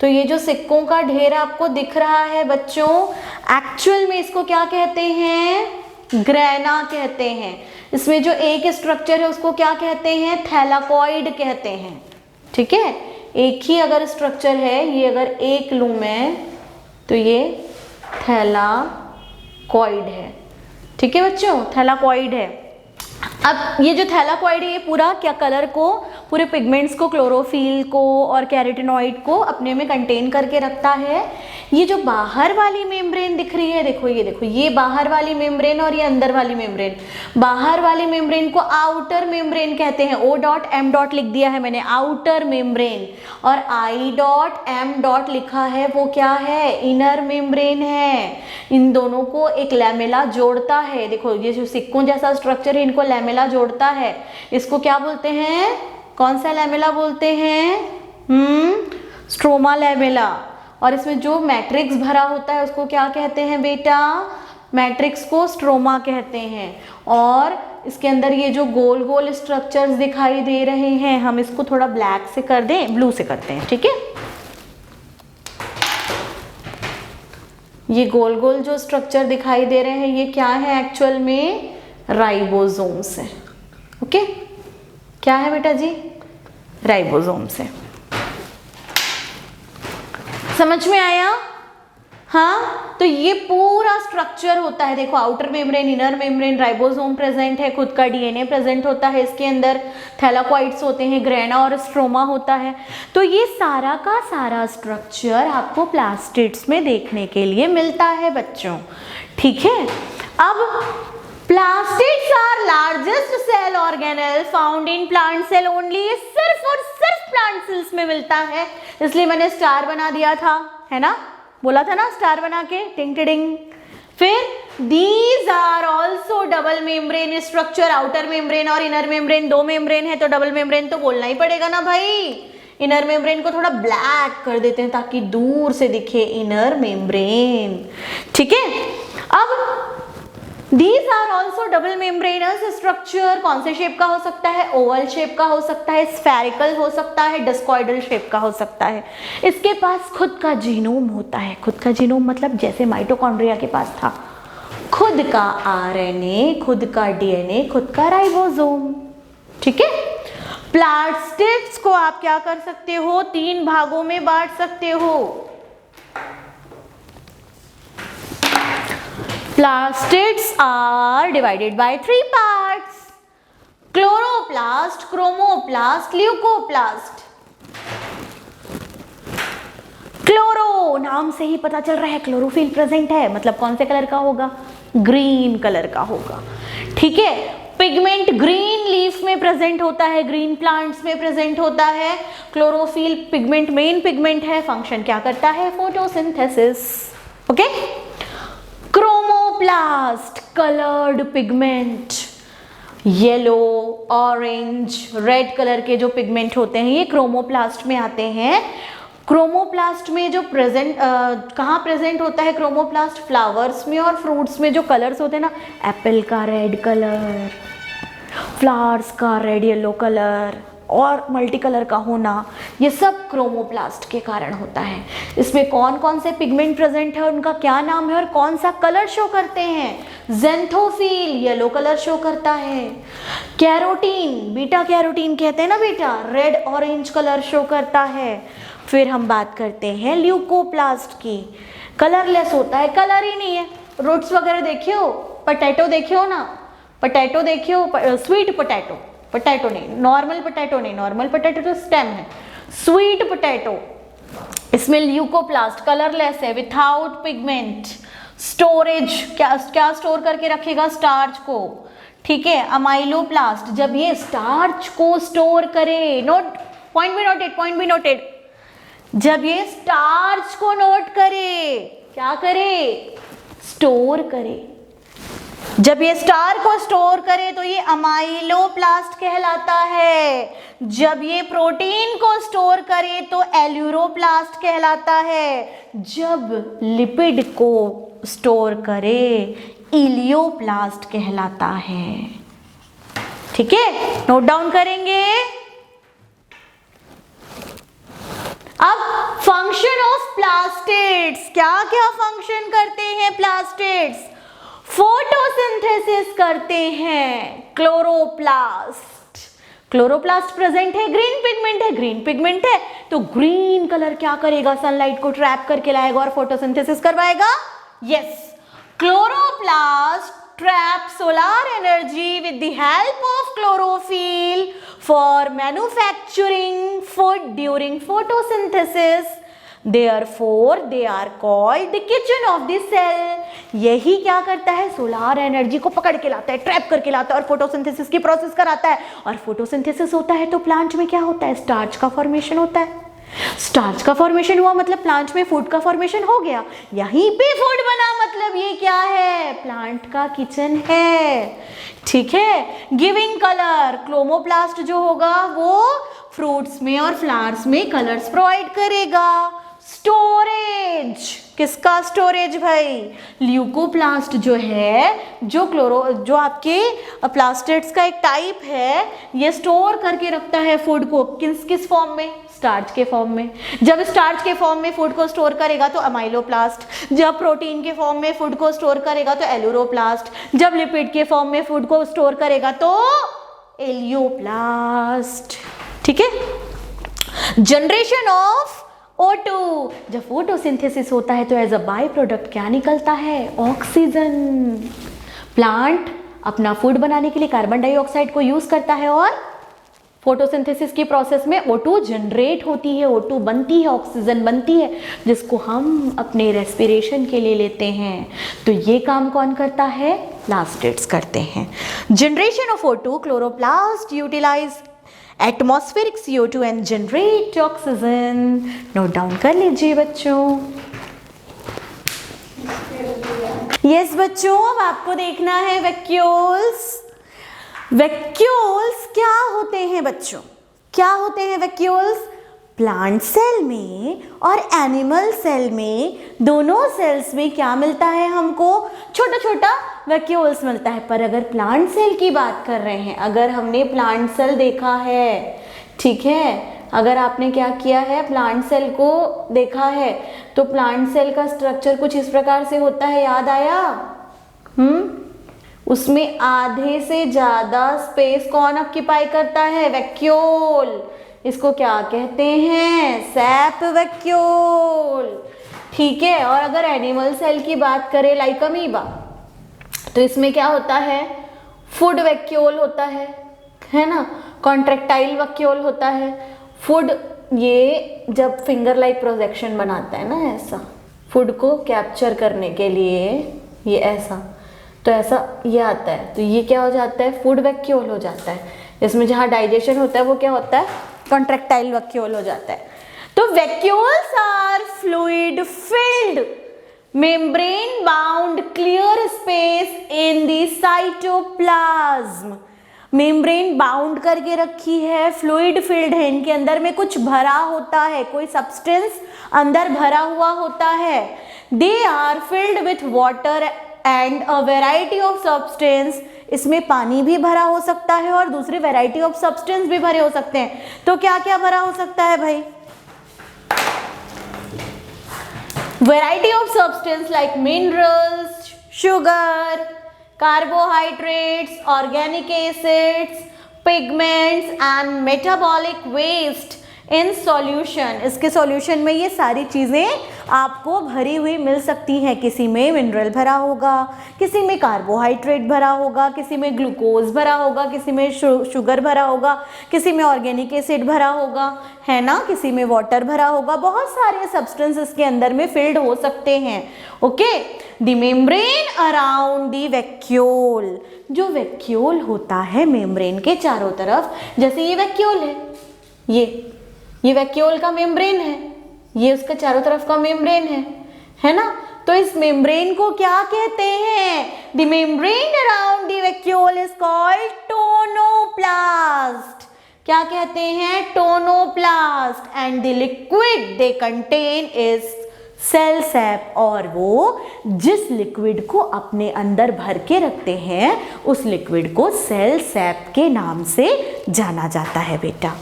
[SPEAKER 1] तो ये जो सिक्कों का ढेर आपको दिख रहा है बच्चों, एक्चुअल में इसको क्या कहते हैं? ग्रेना कहते हैं। इसमें जो एक स्ट्रक्चर है उसको क्या कहते हैं? थैलाकॉइड कहते हैं। ठीक है, एक ही अगर स्ट्रक्चर है, ये अगर एक लूं मैं, तो ये थैलाकॉइड है। ठीक है बच्चों, थैलाकॉइड है। अब ये जो थैलाकॉइड है, ये पूरा क्या कलर को, पूरे पिगमेंट्स को, क्लोरोफिल को और कैरोटीनॉइड को अपने में कंटेन करके रखता है। ये जो बाहर वाली मेम्ब्रेन दिख रही है, देखो ये देखो, ये बाहर वाली मेम्ब्रेन और ये अंदर वाली मेम्ब्रेन। बाहर वाली मेम्ब्रेन को आउटर मेम्ब्रेन कहते हैं। O.M. लिख दिया है मैंने, आउटर मेम्ब्रेन। और I.M. लिखा है, वो क्या है? इनर मेम्ब्रेन है। इन दोनों को एक लैमेला जोड़ता है। देखो ये जो सिक्कों जैसा स्ट्रक्चर है, इनको लैमेला जोड़ता है। इसको क्या बोलते हैं? कौन सा लैमेला बोलते हैं? Stroma lamella. और इसमें जो मैट्रिक्स भरा होता है उसको क्या कहते हैं बेटा? मैट्रिक्स को स्ट्रोमा कहते हैं। और इसके अंदर ये जो गोल गोल स्ट्रक्चर्स दिखाई दे रहे हैं, हम इसको थोड़ा ब्लैक से कर दें, ब्लू से करते हैं। ठीक है, ये गोल गोल जो स्ट्रक्चर दिखाई दे रहे हैं, ये क्या है एक्चुअल में? राइबोसोम्स है। ओके, क्या है बेटा जी? राइबोसोम्स है। समझ में आया? हाँ, तो ये पूरा स्ट्रक्चर होता है। देखो, outer membrane, inner membrane, ribosome present है, खुद का डीएनए प्रेजेंट होता है इसके अंदर, थैलाकॉइड्स होते हैं, ग्रेना और स्ट्रोमा होता है। तो ये सारा का सारा स्ट्रक्चर आपको प्लास्टिड्स में देखने के लिए मिलता है बच्चों, ठीक है। अब plastids are largest cell organelle found in plant cell only. ये सिर्फ और सिर्फ प्लांट सेल्स में मिलता है, इसलिए मैंने स्टार बना दिया था, है ना, बोला था ना स्टार बना के, टिंग टिडिंग। फिर these are also double membrane structure, outer membrane और इनर मेम्ब्रेन, दो मेम्ब्रेन है तो डबल मेम्ब्रेन तो बोलना ही पड़ेगा ना भाई। इनर मेम्ब्रेन को थोड़ा ब्लैक कर देते हैं ताकि दूर से दिखे इनर मेम्ब्रेन, ठीक है। अब These are also double membranous structure। कौन से शेप का हो सकता है? ओवल शेप का हो सकता है, स्फेरिकल हो सकता है, डिस्कॉइडल शेप का हो सकता है। इसके पास खुद का जीनोम होता है। खुद का जीनोम मतलब जैसे माइटोकॉन्ड्रिया के पास था, खुद का आरएनए, खुद का डीएनए, खुद का राइबोसोम, ठीक है। प्लास्टिड्स को आप क्या कर सकते हो? 3 भागों में बांट सकते हो। Plastids are divided by 3 parts: chloroplast, chromoplast, leucoplast। Chloro, नाम से ही पता चल रहा है क्लोरोफिल प्रेजेंट है, मतलब कौन से कलर का होगा? ग्रीन कलर का होगा, ठीक है। पिगमेंट ग्रीन लीफ में प्रेजेंट होता है, ग्रीन प्लांट्स में प्रेजेंट होता है। क्लोरोफिल पिगमेंट मेन पिगमेंट है, फंक्शन क्या करता है? Photosynthesis, okay. Chromoplast, coloured pigment, yellow, orange, red colour के जो पिगमेंट होते हैं ये क्रोमोप्लास्ट में आते हैं। क्रोमोप्लास्ट में जो कहाँ प्रेजेंट होता है क्रोमोप्लास्ट? फ्लावर्स में और फ्रूट्स में जो कलर्स होते हैं ना, एप्पल का रेड कलर, फ्लावर्स का रेड येलो कलर और मल्टी कलर का होना, ये सब क्रोमोप्लास्ट के कारण होता है। इसमें कौन कौन से पिगमेंट प्रेजेंट है, उनका क्या नाम है और कौन सा कलर शो करते हैं? ज़ेंथोफिल येलो कलर शो करता है, कैरोटीन, बीटा कैरोटीन कहते हैं ना बेटा, रेड ऑरेंज कलर शो करता है। फिर हम बात करते हैं ल्यूकोप्लास्ट की, कलरलेस होता है, कलर ही नहीं है। रूट्स वगैरह देखियो, पोटैटो देखियो ना, पोटैटो देखियो, स्वीट पोटैटो, पोटैटो नहीं, नॉर्मल पोटैटो नहीं, नॉर्मल पोटैटो तो स्टेम है, स्वीट पोटैटो, इसमें ल्यूकोप्लास्ट कलरलेस है, विथआउट पिगमेंट। स्टोरेज क्या स्टोर करके रखेगा? स्टार्च को, ठीक है। अमाइलोप्लास्ट जब ये स्टार्च को स्टोर करे, नोट, पॉइंट भी नोटेड, पॉइंट भी नोटेड, जब ये स्टार्च को नोट करे, क्या करे? स्टोर करे। जब ये स्टार को स्टोर करे तो ये अमाइलोप्लास्ट कहलाता है। जब ये प्रोटीन को स्टोर करे तो एल्यूरोप्लास्ट कहलाता है। जब लिपिड को स्टोर करे इलियोप्लास्ट कहलाता है, ठीक है। नोट डाउन करेंगे। अब फंक्शन ऑफ प्लास्टिड्स, क्या क्या फंक्शन करते हैं प्लास्टिड्स? फोटोसिंथेसिस करते हैं। क्लोरोप्लास्ट, क्लोरोप्लास्ट प्रेजेंट है, ग्रीन पिगमेंट है, ग्रीन पिगमेंट है तो ग्रीन कलर क्या करेगा? सनलाइट को ट्रैप करके लाएगा और फोटोसिंथेसिस करवाएगा। Yes, chloroplast trap solar energy with the help of chlorophyll for manufacturing food during photosynthesis. Therefore, they are called the kitchen of the cell. यही क्या करता है? सोलार एनर्जी को पकड़ के लाता है, ट्रैप करके लाता है और फोटोसिंथेसिस की प्रोसेस कराता है। और फोटोसिंथेसिस होता है तो प्लांट में क्या होता है? स्टार्च का फॉर्मेशन होता है। स्टार्च का फॉर्मेशन हुआ मतलब प्लांट में फूड का फॉर्मेशन हो गया, यहीं पे फूड बना मतलब ये क्या है? प्लांट का किचन है, ठीक है। गिविंग कलर, क्लोरोप्लास्ट जो होगा वो फ्रूट्स में और फ्लावर्स में कलर्स प्रोवाइड करेगा। स्टोरेज, किसका स्टोरेज भाई? ल्यूकोप्लास्ट जो है, जो आपके प्लास्टिड्स का एक टाइप है, ये स्टोर करके रखता है फूड को किस फॉर्म में? स्टार्च के फॉर्म में। जब स्टार्च के फॉर्म में फूड को स्टोर करेगा तो अमाइलोप्लास्ट, जब प्रोटीन के फॉर्म में फूड को स्टोर करेगा तो एल्यूरोप्लास्ट, जब लिपिड के फॉर्म में फूड को स्टोर करेगा तो एलियोप्लास्ट, ठीक है। Generation of O2। जब फोटोसिंथेसिस होता है तो एज अ बाय प्रोडक्ट क्या निकलता है? ऑक्सीजन। प्लांट अपना फूड बनाने के लिए कार्बन डाइऑक्साइड को यूज करता है और फोटोसिंथेसिस की प्रोसेस में O2 जनरेट होती है, O2 बनती है, ऑक्सीजन बनती है, जिसको हम अपने रेस्पिरेशन के लिए लेते हैं। तो ये काम कौन करता है? प्लास्टिड्स करते हैं। Generation of O2, chloroplast utilise atmospheric CO2 and generate oxygen. Note down कर लीजिए बच्चों। यस बच्चों, अब आपको देखना है वैक्यूल्स। वैक्यूल्स क्या होते हैं बच्चों? क्या होते हैं वैक्यूल्स? प्लांट सेल में और एनिमल सेल में, दोनों सेल्स में क्या मिलता है हमको? छोटा छोटा वैक्यूल्स मिलता है। पर अगर प्लांट सेल की बात कर रहे हैं, अगर हमने प्लांट सेल देखा है, ठीक है, अगर आपने क्या किया है, प्लांट सेल को देखा है, तो प्लांट सेल का स्ट्रक्चर कुछ इस प्रकार से होता है, याद आया? उसमें आधे से ज्यादा स्पेस कौन ऑक्यूपाई करता है? वैक्यूल। इसको क्या कहते हैं? SAP vacuole. ठीक है। और अगर एनिमल सेल की बात करें लाइक अमीबा, तो इसमें क्या होता है? फूड वैक्यूल होता है ना, कॉन्ट्रैक्टाइल वैक्यूल होता है। फूड, ये जब फिंगर लाइक प्रोजेक्शन बनाता है ना, ऐसा फूड को कैप्चर करने के लिए, ये ऐसा, तो ऐसा ये आता है, तो ये क्या हो जाता है? फूड वैक्यूल हो जाता है। इसमें जहाँ डाइजेशन होता है वो क्या होता है? कॉन्ट्रैक्टाइल वैक्यूल हो जाता है। तो vacuoles are fluid filled membrane bound clear space in the cytoplasm. Membrane bound करके रखी है, फ्लूइड फिल्ड है, इनके अंदर में कुछ भरा होता है, कोई सब्सटेंस अंदर भरा हुआ होता है। They are filled with water and a variety of substance. इसमें पानी भी भरा हो सकता है और दूसरी वेराइटी ऑफ सब्सटेंस भी भरे हो सकते हैं। तो क्या क्या भरा हो सकता है भाई? Variety of substance like minerals, sugar, carbohydrates, organic acids, pigments and metabolic waste in solution। इसके सॉल्यूशन में ये सारी चीज़ें आपको भरी हुई मिल सकती हैं। किसी में मिनरल भरा होगा, किसी में कार्बोहाइड्रेट भरा होगा, किसी में ग्लूकोज भरा होगा, किसी में शुगर भरा होगा, किसी में ऑर्गेनिक एसिड भरा होगा, है ना, किसी में वाटर भरा होगा। बहुत सारे सब्सटेंस इसके अंदर में फिल्ड हो सकते हैं। Okay. The membrane around the vacuole, जो वैक्यूल होता है मेम्ब्रेन के चारों तरफ, जैसे ये वैक्यूल है, ये वैक्यूल का मेम्ब्रेन है, ये उसका चारों तरफ का मेम्ब्रेन है ना। तो इस मेम्ब्रेन को क्या कहते हैं? The membrane around the vacuole is called tonoplast. क्या कहते हैं? Tonoplast. And the liquid they contain is cell sap. और वो जिस लिक्विड को अपने अंदर भर के रखते हैं, उस लिक्विड को सेल सैप के नाम से जाना जाता है बेटा।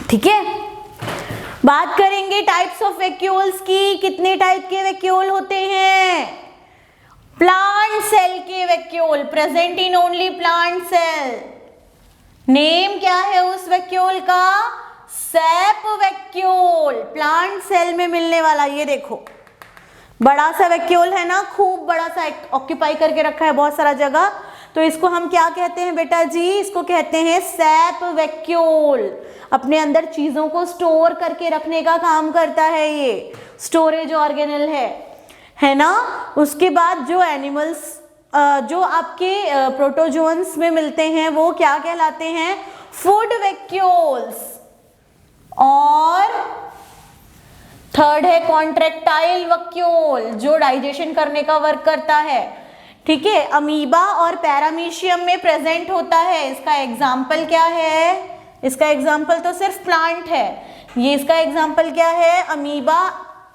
[SPEAKER 1] ठीक है। बात करेंगे टाइप्स ऑफ वैक्यूल्स की। कितने टाइप के वैक्यूल होते हैं? प्लांट सेल के vacuole, present in only plant cell. Name क्या है उस वैक्यूल का? SAP vacuole. प्लांट सेल में मिलने वाला, ये देखो बड़ा सा वैक्यूल है ना, खूब बड़ा सा ऑक्यूपाई करके रखा है बहुत सारा जगह। तो इसको हम क्या कहते हैं बेटा जी? इसको कहते हैं सैप वैक्यूल। अपने अंदर चीजों को स्टोर करके रखने का काम करता है, ये स्टोरेज ऑर्गेनल है ना। उसके बाद जो एनिमल्स जो आपके प्रोटोजोन्स में मिलते हैं वो क्या कहलाते हैं? Food vacuoles. और थर्ड है कॉन्ट्रैक्टाइल वैक्यूल, जो डाइजेशन करने का वर्क करता है। ठीक है। अमीबा और पैरामीशियम में प्रेजेंट होता है। इसका एग्जाम्पल क्या है? इसका एग्जाम्पल तो सिर्फ प्लांट है। ये इसका एग्जाम्पल क्या है?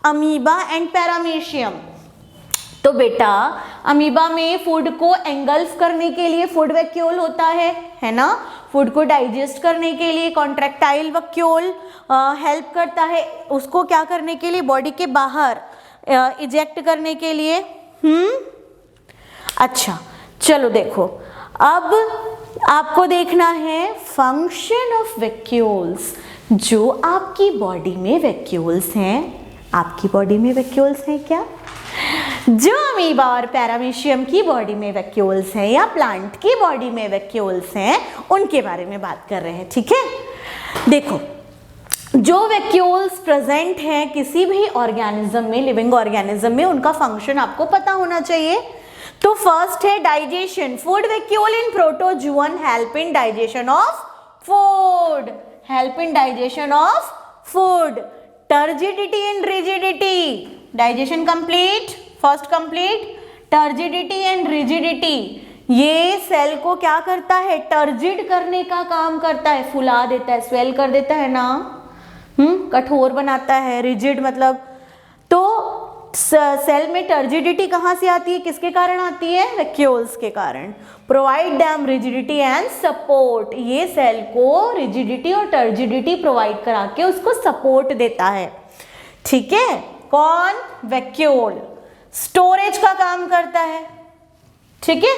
[SPEAKER 1] Amoeba and paramecium. तो बेटा अमीबा में फूड को एंगल्फ करने के लिए फूड वैक्यूल होता है ना। फूड को डाइजेस्ट करने के लिए कॉन्ट्रैक्टाइल वैक्यूल हेल्प करता है, उसको क्या करने के लिए? बॉडी के बाहर इजेक्ट करने के लिए। अच्छा चलो देखो, अब आपको देखना है फंक्शन ऑफ वैक्यूल्स। जो आपकी बॉडी में वैक्यूल्स हैं, आपकी बॉडी में वैक्यूल्स हैं क्या? जो अमीबा और पैरामीशियम की बॉडी में वैक्यूल्स हैं या प्लांट की बॉडी में वैक्यूल्स हैं, उनके बारे में बात कर रहे हैं। ठीक है, देखो जो वैक्यूल्स प्रेजेंट हैं किसी भी ऑर्गेनिज्म में, लिविंग ऑर्गेनिज्म में, उनका फंक्शन आपको पता होना चाहिए। तो फर्स्ट है digestion. Food vacuole in protozoan help in digestion of food, help in digestion of food. Turgidity and rigidity, digestion complete, first complete. Turgidity and rigidity, ये सेल को क्या करता है? टर्जिड करने का काम करता है, फुला देता है, स्वेल कर देता है ना, कठोर बनाता है। रिजिड मतलब, तो सेल में टर्जिडिटी कहाँ से आती है, किसके कारण आती है? वैक्यूल्स के कारण। Provide them rigidity and support, ये सेल को रिजिडिटी और टर्जिडिटी प्रोवाइड करा के उसको सपोर्ट देता है। ठीक है, कौन? वैक्यूल। स्टोरेज का काम करता है। ठीक है,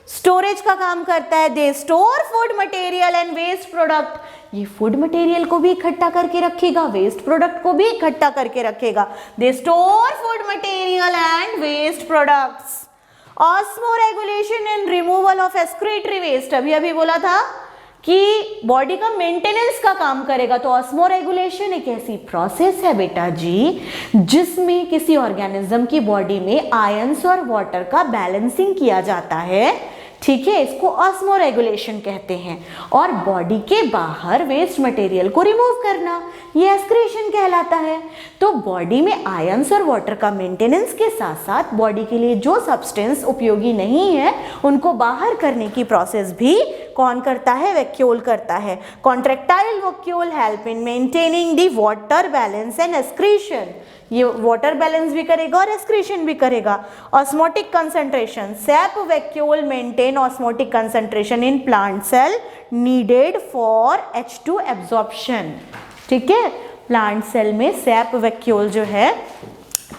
[SPEAKER 1] स्टोरेज का काम करता है। They store food material and waste product, ये फूड मटेरियल को भी इकट्ठा करके रखेगा, वेस्ट प्रोडक्ट को भी इकट्ठा करके रखेगा। They store food material and waste products. Osmoregulation and removal of excretory waste, अभी अभी बोला था कि बॉडी का मेंटेनेंस का काम करेगा। तो ऑस्मोरेगुलेशन एक ऐसी प्रोसेस है बेटा जी जिसमें किसी ऑर्गेनिज्म की बॉडी में आयंस और वाटर का बैलेंसिंग किया जाता है। ठीक है, इसको ऑस्मोरेगुलेशन कहते हैं। और बॉडी के बाहर वेस्ट मटेरियल को रिमूव करना, ये एक्सक्रीशन कहलाता है। तो बॉडी में आयंस और वाटर का मेंटेनेंस के साथ साथ बॉडी के लिए जो सब्सटेंस उपयोगी नहीं है उनको बाहर करने की प्रोसेस भी कौन करता है? वैक्यूल करता है। Contractile vacuole help in maintaining the water balance and excretion, ये वाटर बैलेंस भी करेगा और एक्सक्रीशन भी करेगा। Osmotic concentration, sap vacuole maintain osmotic concentration in plant cell needed for H2 absorption. ठीक है, प्लांट सेल में सैप वैक्यूल जो है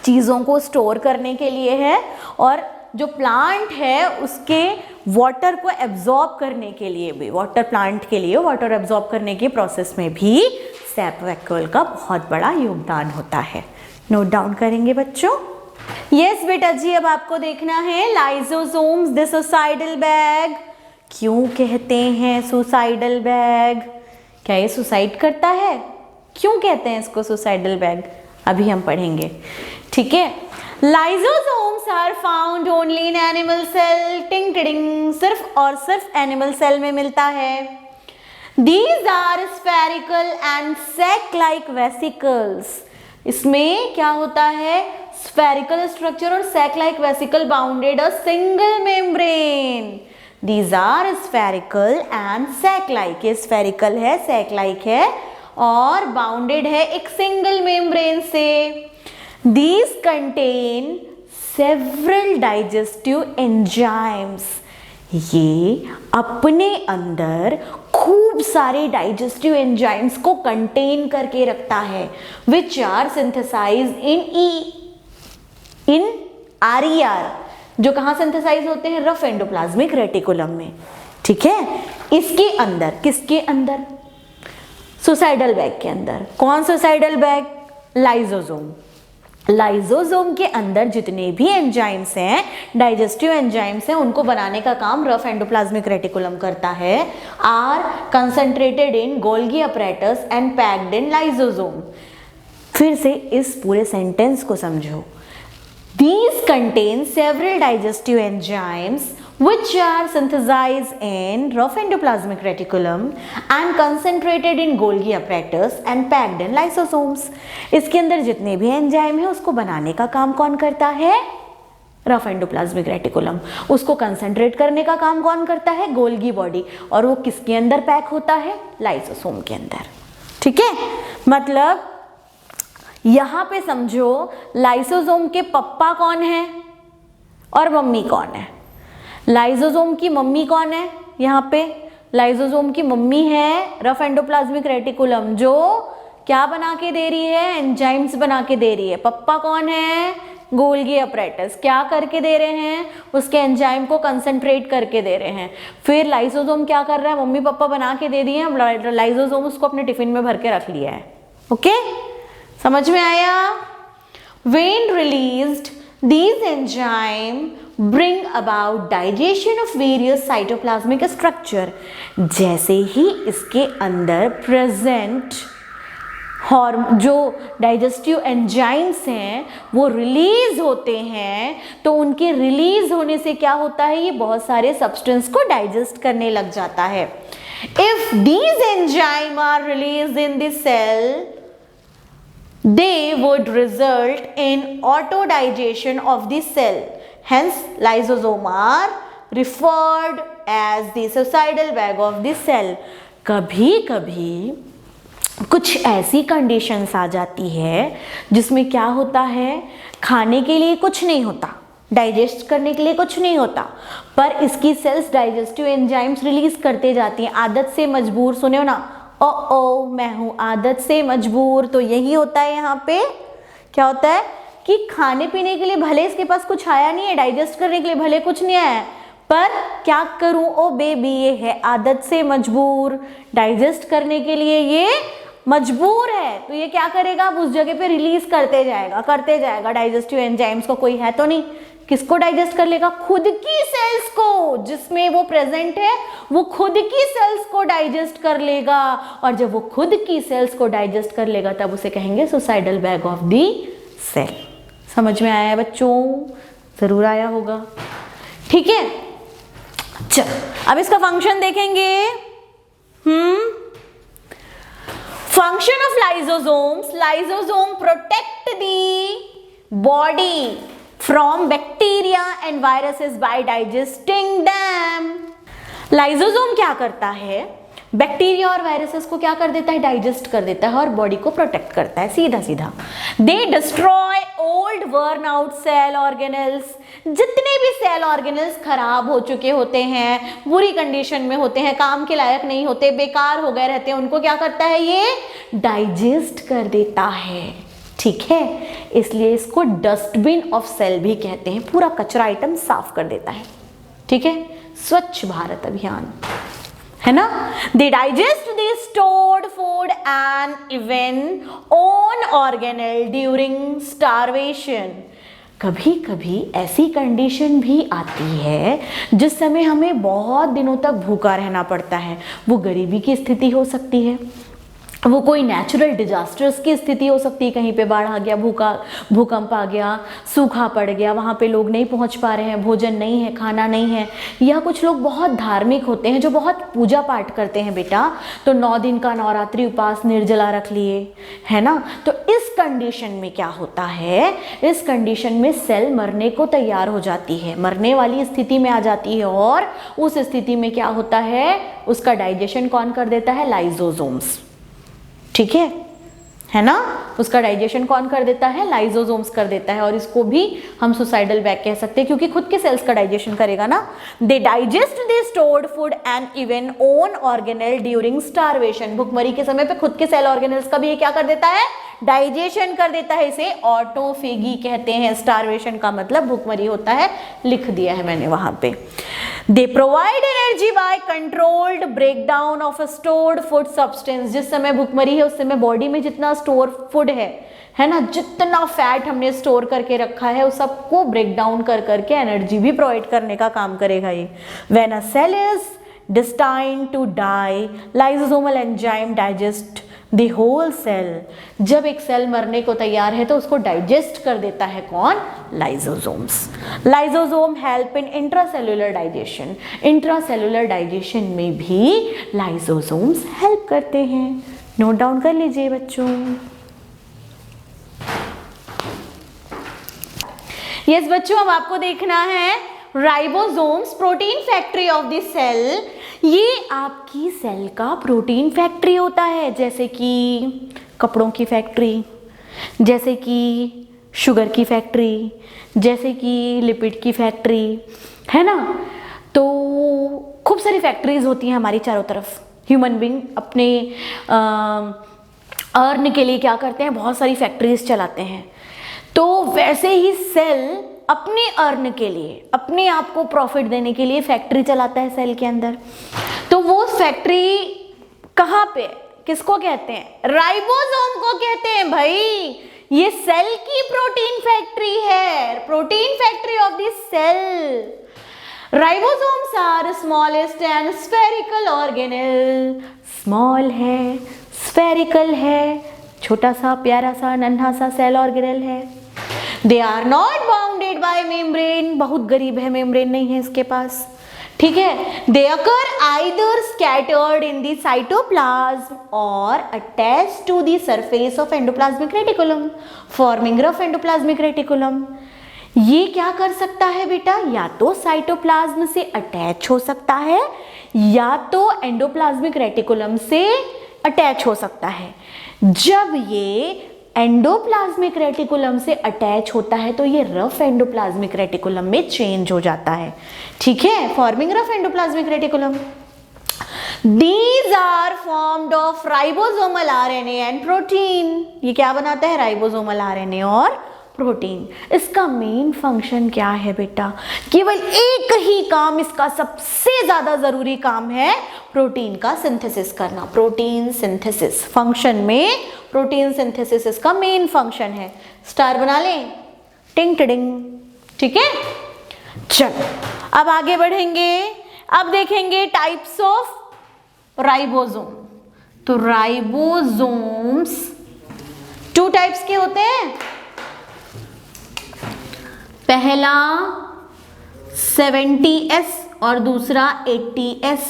[SPEAKER 1] चीज़ों को स्टोर करने के लिए है और जो प्लांट है उसके वाटर को एब्जॉर्ब करने के लिए भी, वाटर प्लांट के लिए वाटर एब्जॉर्ब करने की प्रोसेस में भी सैप वैक्यूल का बहुत बड़ा योगदान होता है। नोट डाउन करेंगे बच्चों? यस बेटा जी, अब आपको देखना है लाइसोसोम्स द सुसाइडल बैग। क्यों कहते हैं सुसाइडल बैग? क्या ये सुसाइड करता है? क्यों कहते हैं इसको सुसाइडल बैग? अभी हम पढ़ेंगे। ठीक है, lysosomes are found only in animal cell. टिंग टिडिंग, सिर्फ और सिर्फ एनिमल सेल में मिलता है। These are spherical and sac-like vesicles, इसमें क्या होता है? स्फेरिकल स्ट्रक्चर और sac like vesicle bounded a single membrane. These are spherical and sac like, ये स्फेरिकल है, सैक लाइक है और बाउंडेड है एक सिंगल मेम्ब्रेन से। These contain several digestive enzymes, ये अपने अंदर खूब सारे डाइजेस्टिव एंजाइम्स को कंटेन करके रखता है, which are synthesize in RER, जो कहाँ सिंथेसाइज होते हैं? रफ एंडोप्लाज्मिक रेटिकुलम में। ठीक है, इसके अंदर, किसके अंदर? सुसाइडल बैग के अंदर। कौन सुसाइडल बैग? लाइसोसोम। लाइसोसोम के अंदर जितने भी एंजाइम्स हैं, डाइजेस्टिव एंजाइम्स हैं, उनको बनाने का काम रफ एंडोप्लाज्मिक रेटिकुलम करता है। Are concentrated in Golgi apparatus and packed in lysosome. फिर से इस पूरे सेंटेंस को समझो। These contain several digestive enzymes which are synthesized in rough endoplasmic reticulum and concentrated in Golgi apparatus and packed in lysosomes. इसके अंदर जितने भी एंजाइम है उसको बनाने का काम कौन करता है? Rough endoplasmic reticulum. उसको कंसंट्रेट करने का काम कौन करता है? Golgi body. और वो किसके अंदर पैक होता है? लाइसोसोम के अंदर। ठीक है, मतलब यहां पे समझो लाइसोसोम के पप्पा कौन है और मम्मी कौन है। लाइसोसोम की मम्मी कौन है? यहाँ पे लाइसोसोम की मम्मी है रफ एंडोप्लाज्मिक रेटिकुलम, जो क्या बना के दे रही है? एंजाइम्स बना के दे रही है। पप्पा कौन है? गोल्गी अपरेटस क्या करके दे रहे हैं, उसके एंजाइम को कंसंट्रेट करके दे रहे हैं। फिर लाइसोसोम क्या कर रहा है, मम्मी पापा बना के दे दिए हैं, लाइसोसोम उसको अपने टिफिन में भर के रख लिया है। ओके, समझ में आया। When released these enzyme bring about digestion of various cytoplasmic structure। जैसे ही इसके अंदर प्रेजेंट जो डाइजेस्टिव एंजाइम्स हैं वो रिलीज होते हैं, तो उनके रिलीज होने से क्या होता है, ये बहुत सारे सब्सटेंस को डाइजेस्ट करने लग जाता है। If these enzyme are released in the cell, they would result in autodigestion of the cell. Hence, lysosome are referred as the suicidal bag of the cell. कभी कभी कुछ ऐसी कंडीशंस आ जाती है जिसमें क्या होता है, खाने के लिए कुछ नहीं होता, डाइजेस्ट करने के लिए कुछ नहीं होता, पर इसकी सेल्स डाइजेस्टिव एंजाइम्स रिलीज करते जाती हैं। आदत से मजबूर, सुने हो ना, ओ मैं हूं आदत से मजबूर। तो यही होता है यहाँ पे, क्या होता है कि खाने पीने के लिए भले इसके पास कुछ आया नहीं है, डाइजेस्ट करने के लिए भले कुछ नहीं आया है, पर क्या करूं, ओ बेबी ये है आदत से मजबूर, डाइजेस्ट करने के लिए ये मजबूर है, तो ये क्या करेगा, उस जगह पे रिलीज करते जाएगा डाइजेस्टिव एंजाइम्स को। कोई है तो नहीं, किसको डाइजेस्ट कर लेगा, खुद की सेल्स को, जिसमें वो प्रेजेंट है वो खुद की सेल्स को डाइजेस्ट कर लेगा। और जब वो खुद की सेल्स को डाइजेस्ट कर लेगा तब उसे कहेंगे suicidal bag of the cell. समझ में आया बच्चों, जरूर आया होगा। ठीक है, चलो अब इसका फंक्शन देखेंगे। Function of lysosomes, lysosome protect the body from bacteria and viruses by digesting them। Lysosome क्या करता है, बैक्टीरिया और वायरसेस को क्या कर देता है, डाइजेस्ट कर देता है और बॉडी को प्रोटेक्ट करता है, सीधा सीधा। They destroy old worn out cell organelles, जितने भी सेल ऑर्गेनेल्स खराब हो चुके होते हैं, बुरी कंडीशन में होते हैं, काम के लायक नहीं होते, बेकार हो गए रहते हैं, उनको क्या करता है, ये डाइजेस्ट कर देता है। ठीक है, इसलिए इसको डस्टबिन ऑफ सेल भी कहते हैं, पूरा कचरा आइटम साफ कर देता है। ठीक है, स्वच्छ भारत अभियान है ना। They digest the stored food and even own organelle during starvation. कभी कभी ऐसी कंडीशन भी आती है जिस समय हमें बहुत दिनों तक भूखा रहना पड़ता है। वो गरीबी की स्थिति हो सकती है, वो कोई नेचुरल डिजास्टर्स की स्थिति हो सकती है, कहीं पे बाढ़ आ गया, भूकंप आ गया, सूखा पड़ गया, वहाँ पे लोग नहीं पहुँच पा रहे हैं, भोजन नहीं है, खाना नहीं है। या कुछ लोग बहुत धार्मिक होते हैं जो बहुत पूजा पाठ करते हैं बेटा, तो 9 दिन का नवरात्रि उपास निर्जला रख लिए, है ना। तो इस कंडीशन में क्या होता है, इस कंडीशन में सेल मरने को तैयार हो जाती है, मरने वाली स्थिति में आ जाती है, और उस स्थिति में क्या होता है, उसका डाइजेशन कौन कर देता है, लाइसोसोम्स। ठीक है ना, उसका डाइजेशन कौन कर देता है, लाइसोसोम्स कर देता है। और इसको भी हम सुसाइडल बैग कह सकते हैं क्योंकि खुद के सेल्स का डाइजेशन करेगा ना। They digest the stored food and even own organelle during starvation. भुखमरी के समय पे खुद के सेल ऑर्गेनल्स का भी ये क्या कर देता है, डाइजेशन कर देता है। इसे ऑटोफेगी कहते हैं। स्टारवेशन का मतलब भुखमरी होता है, लिख दिया है मैंने वहां पे। They provide energy by controlled breakdown of stored food substance. जिस समय भुखमरी है उस समय बॉडी में जितना स्टोर फूड है ना, जितना फैट हमने स्टोर करके रखा है उस सबको ब्रेक डाउन कर करके एनर्जी भी प्रोवाइड करने का काम करेगा ये। When a cell is destined to die, lysosomal enzyme digest the whole cell। जब एक सेल मरने को तैयार है तो उसको डाइजेस्ट कर देता है कौन, lysosomes. Lysosome help in intracellular digestion. Intracellular digestion में भी लाइसोसोम्स हेल्प करते हैं। नोट डाउन कर लीजिए बच्चों। यस बच्चों, अब आपको देखना है ribosomes protein factory of the cell. ये आपकी सेल का प्रोटीन फैक्ट्री होता है, जैसे कि कपड़ों की फैक्ट्री, जैसे कि शुगर की फैक्ट्री, जैसे कि लिपिड की फैक्ट्री, है ना। तो खूब सारी फैक्ट्रीज होती हैं हमारी चारों तरफ। ह्यूमन बीइंग अपने अर्न के लिए क्या करते हैं, बहुत सारी फैक्ट्रीज चलाते हैं। तो वैसे ही सेल अपने अर्न के लिए, अपने आप को प्रॉफिट देने के लिए फैक्ट्री चलाता है सेल के अंदर। तो वो फैक्ट्री कहाँ पे, किसको कहते हैं? राइबोसोम को कहते हैं भाई। ये सेल की प्रोटीन फैक्ट्री है, protein factory of the cell. Ribosomes are smallest and spherical organelle. Small है, स्फेरिकल है, छोटा सा प्यारा सा नन्हा सा सेल ऑर्गेनेल है। They are not bounded by membrane, बहुत गरीब है, मेम्ब्रेन नहीं है इसके पास, ठीक है। They occur either scattered in the cytoplasm और attached to the surface of endoplasmic reticulum, forming rough endoplasmic reticulum. ये क्या कर सकता है बेटा? या तो साइटोप्लाज्म से अटैच हो सकता है या तो एंडोप्लाज्मिक रेटिकुलम से अटैच हो सकता है। जब ये एंडोप्लाज्मिक रेटिकुलम से अटैच होता है तो ये रफ एंडोप्लाज्मिक रेटिकुलम में चेंज हो जाता है, ठीक है, forming rough endoplasmic reticulum. These are formed of ribosomal RNA and protein। ये क्या बनाता है? राइबोसोमल आरएनए और प्रोटीन। इसका मेन फंक्शन क्या है बेटा? केवल एक ही काम इसका सबसे ज्यादा जरूरी काम है, प्रोटीन का सिंथेसिस करना। प्रोटीन सिंथेसिस फंक्शन में, प्रोटीन सिंथेसिस इसका मेन फंक्शन है। स्टार बना लें, टिंग टिडिंग, ठीक है। चलो अब आगे बढ़ेंगे, अब देखेंगे टाइप्स ऑफ राइबोसोम। तो राइबोसोम्स 2 टाइप्स के होते हैं। पहला 70S और दूसरा 80S।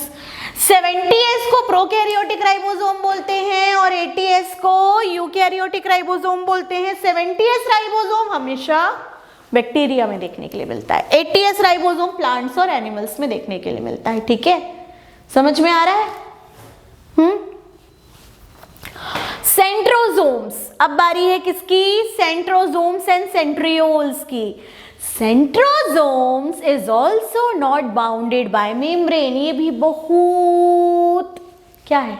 [SPEAKER 1] 70S को प्रोकैरियोटिक राइबोसोम बोलते हैं और 80S को यूकैरियोटिक राइबोसोम बोलते हैं। 70S राइबोसोम हमेशा बैक्टीरिया में देखने के लिए मिलता है, 80S राइबोसोम प्लांट्स और एनिमल्स में देखने के लिए मिलता है, ठीक है, समझ में आ रहा है? सेंट्रोसोम्स, अब बारी है किसकी? सेंट्रोसोम्स एंड सेंट्रियोल्स की। Centrosomes is also not bounded by membrane. ये भी बहुत क्या है?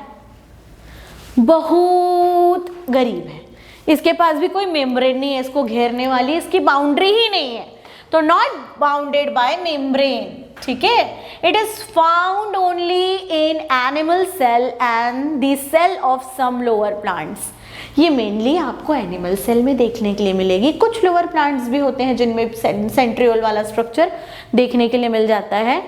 [SPEAKER 1] बहुत गरीब है, इसके पास भी कोई मेम्ब्रेन नहीं है इसको घेरने वाली, इसकी बाउंड्री ही नहीं है, तो नॉट बाउंडेड बाय मेम्ब्रेन, ठीक है। It is found only in animal cell and the cell of some lower plants. ये मेनली आपको एनिमल सेल में देखने के लिए मिलेगी। कुछ लोअर प्लांट्स भी होते हैं जिनमें सेंट्रियोल वाला स्ट्रक्चर देखने के लिए मिल जाता है,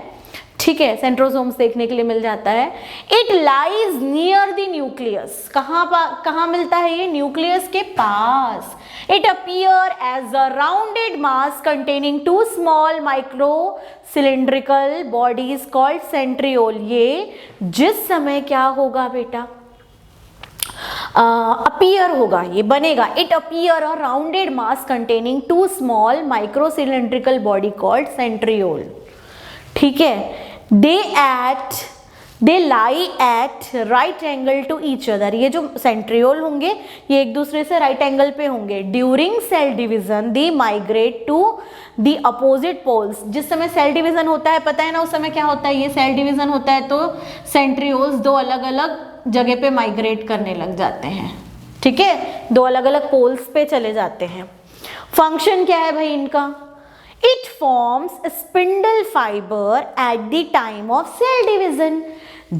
[SPEAKER 1] ठीक है, सेंट्रोसोम्स देखने के लिए मिल जाता है। It lies near the nucleus. कहाँ मिलता है ये? न्यूक्लियस के पास। It appear as a rounded mass containing 2 small micro cylindrical bodies called centriole. ये जिस समय क्या होगा बेटा? अपीयर होगा, ये बनेगा। It appear a rounded mass containing 2 small micro cylindrical body called centriole, ठीक है। They lie at right angle to each other. ये जो सेंट्रियोल होंगे ये एक दूसरे से राइट एंगल पे होंगे। During cell division they migrate to the opposite poles. जिस समय सेल डिवीजन होता है, पता है ना उस समय क्या होता है? ये सेल डिवीजन होता है तो सेंट्रियोल्स 2 अलग अलग जगह पे माइग्रेट करने लग जाते हैं, ठीक है, 2 अलग अलग पोल्स पे चले जाते हैं। फंक्शन क्या है भाई इनका? It forms a spindle fiber at the time of cell division।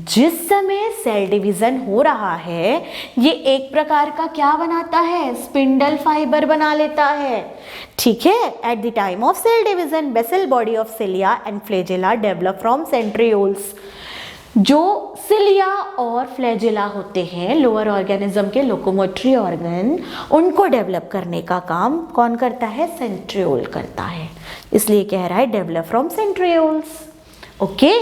[SPEAKER 1] जिस समय सेल डिवीजन हो रहा है ये एक प्रकार का क्या बनाता है? स्पिंडल फाइबर बना लेता है, ठीक है। At the time of cell division basal body of cilia and flagella develop from centrioles. जो सिलिया और फ्लैजेला होते हैं लोअर ऑर्गेनिज्म के लोकोमोटरी ऑर्गन, उनको डेवलप करने का काम कौन करता है? सेंट्रियोल करता है, इसलिए कह रहा है डेवलप फ्रॉम सेंट्रियोल्स। ओके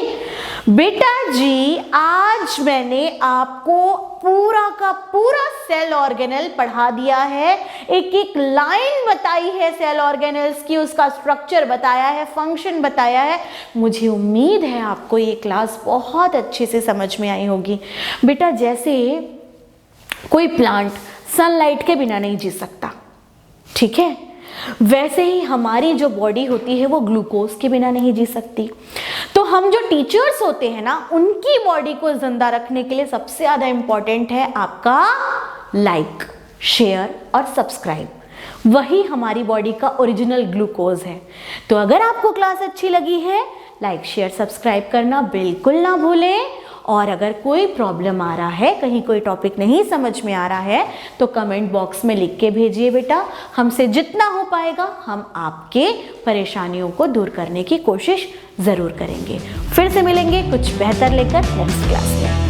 [SPEAKER 1] बेटा जी, आज मैंने आपको पूरा का पूरा सेल ऑर्गेनेल पढ़ा दिया है, एक एक लाइन बताई है सेल ऑर्गेनेल्स की, उसका स्ट्रक्चर बताया है, फंक्शन बताया है। मुझे उम्मीद है आपको ये क्लास बहुत अच्छे से समझ में आई होगी। बेटा जैसे कोई प्लांट सनलाइट के बिना नहीं जी सकता, ठीक है, वैसे ही हमारी जो बॉडी होती है वो ग्लूकोज के बिना नहीं जी सकती। तो हम जो टीचर्स होते हैं ना, उनकी बॉडी को जिंदा रखने के लिए सबसे ज्यादा इंपॉर्टेंट है आपका लाइक, शेयर और सब्सक्राइब। वही हमारी बॉडी का ओरिजिनल ग्लूकोज है। तो अगर आपको क्लास अच्छी लगी है, लाइक शेयर सब्सक्राइब करना बिल्कुल ना भूलें। और अगर कोई प्रॉब्लम आ रहा है, कहीं कोई टॉपिक नहीं समझ में आ रहा है, तो कमेंट बॉक्स में लिख के भेजिए बेटा। हमसे जितना हो पाएगा हम आपके परेशानियों को दूर करने की कोशिश ज़रूर करेंगे। फिर से मिलेंगे कुछ बेहतर लेकर नेक्स्ट क्लास में।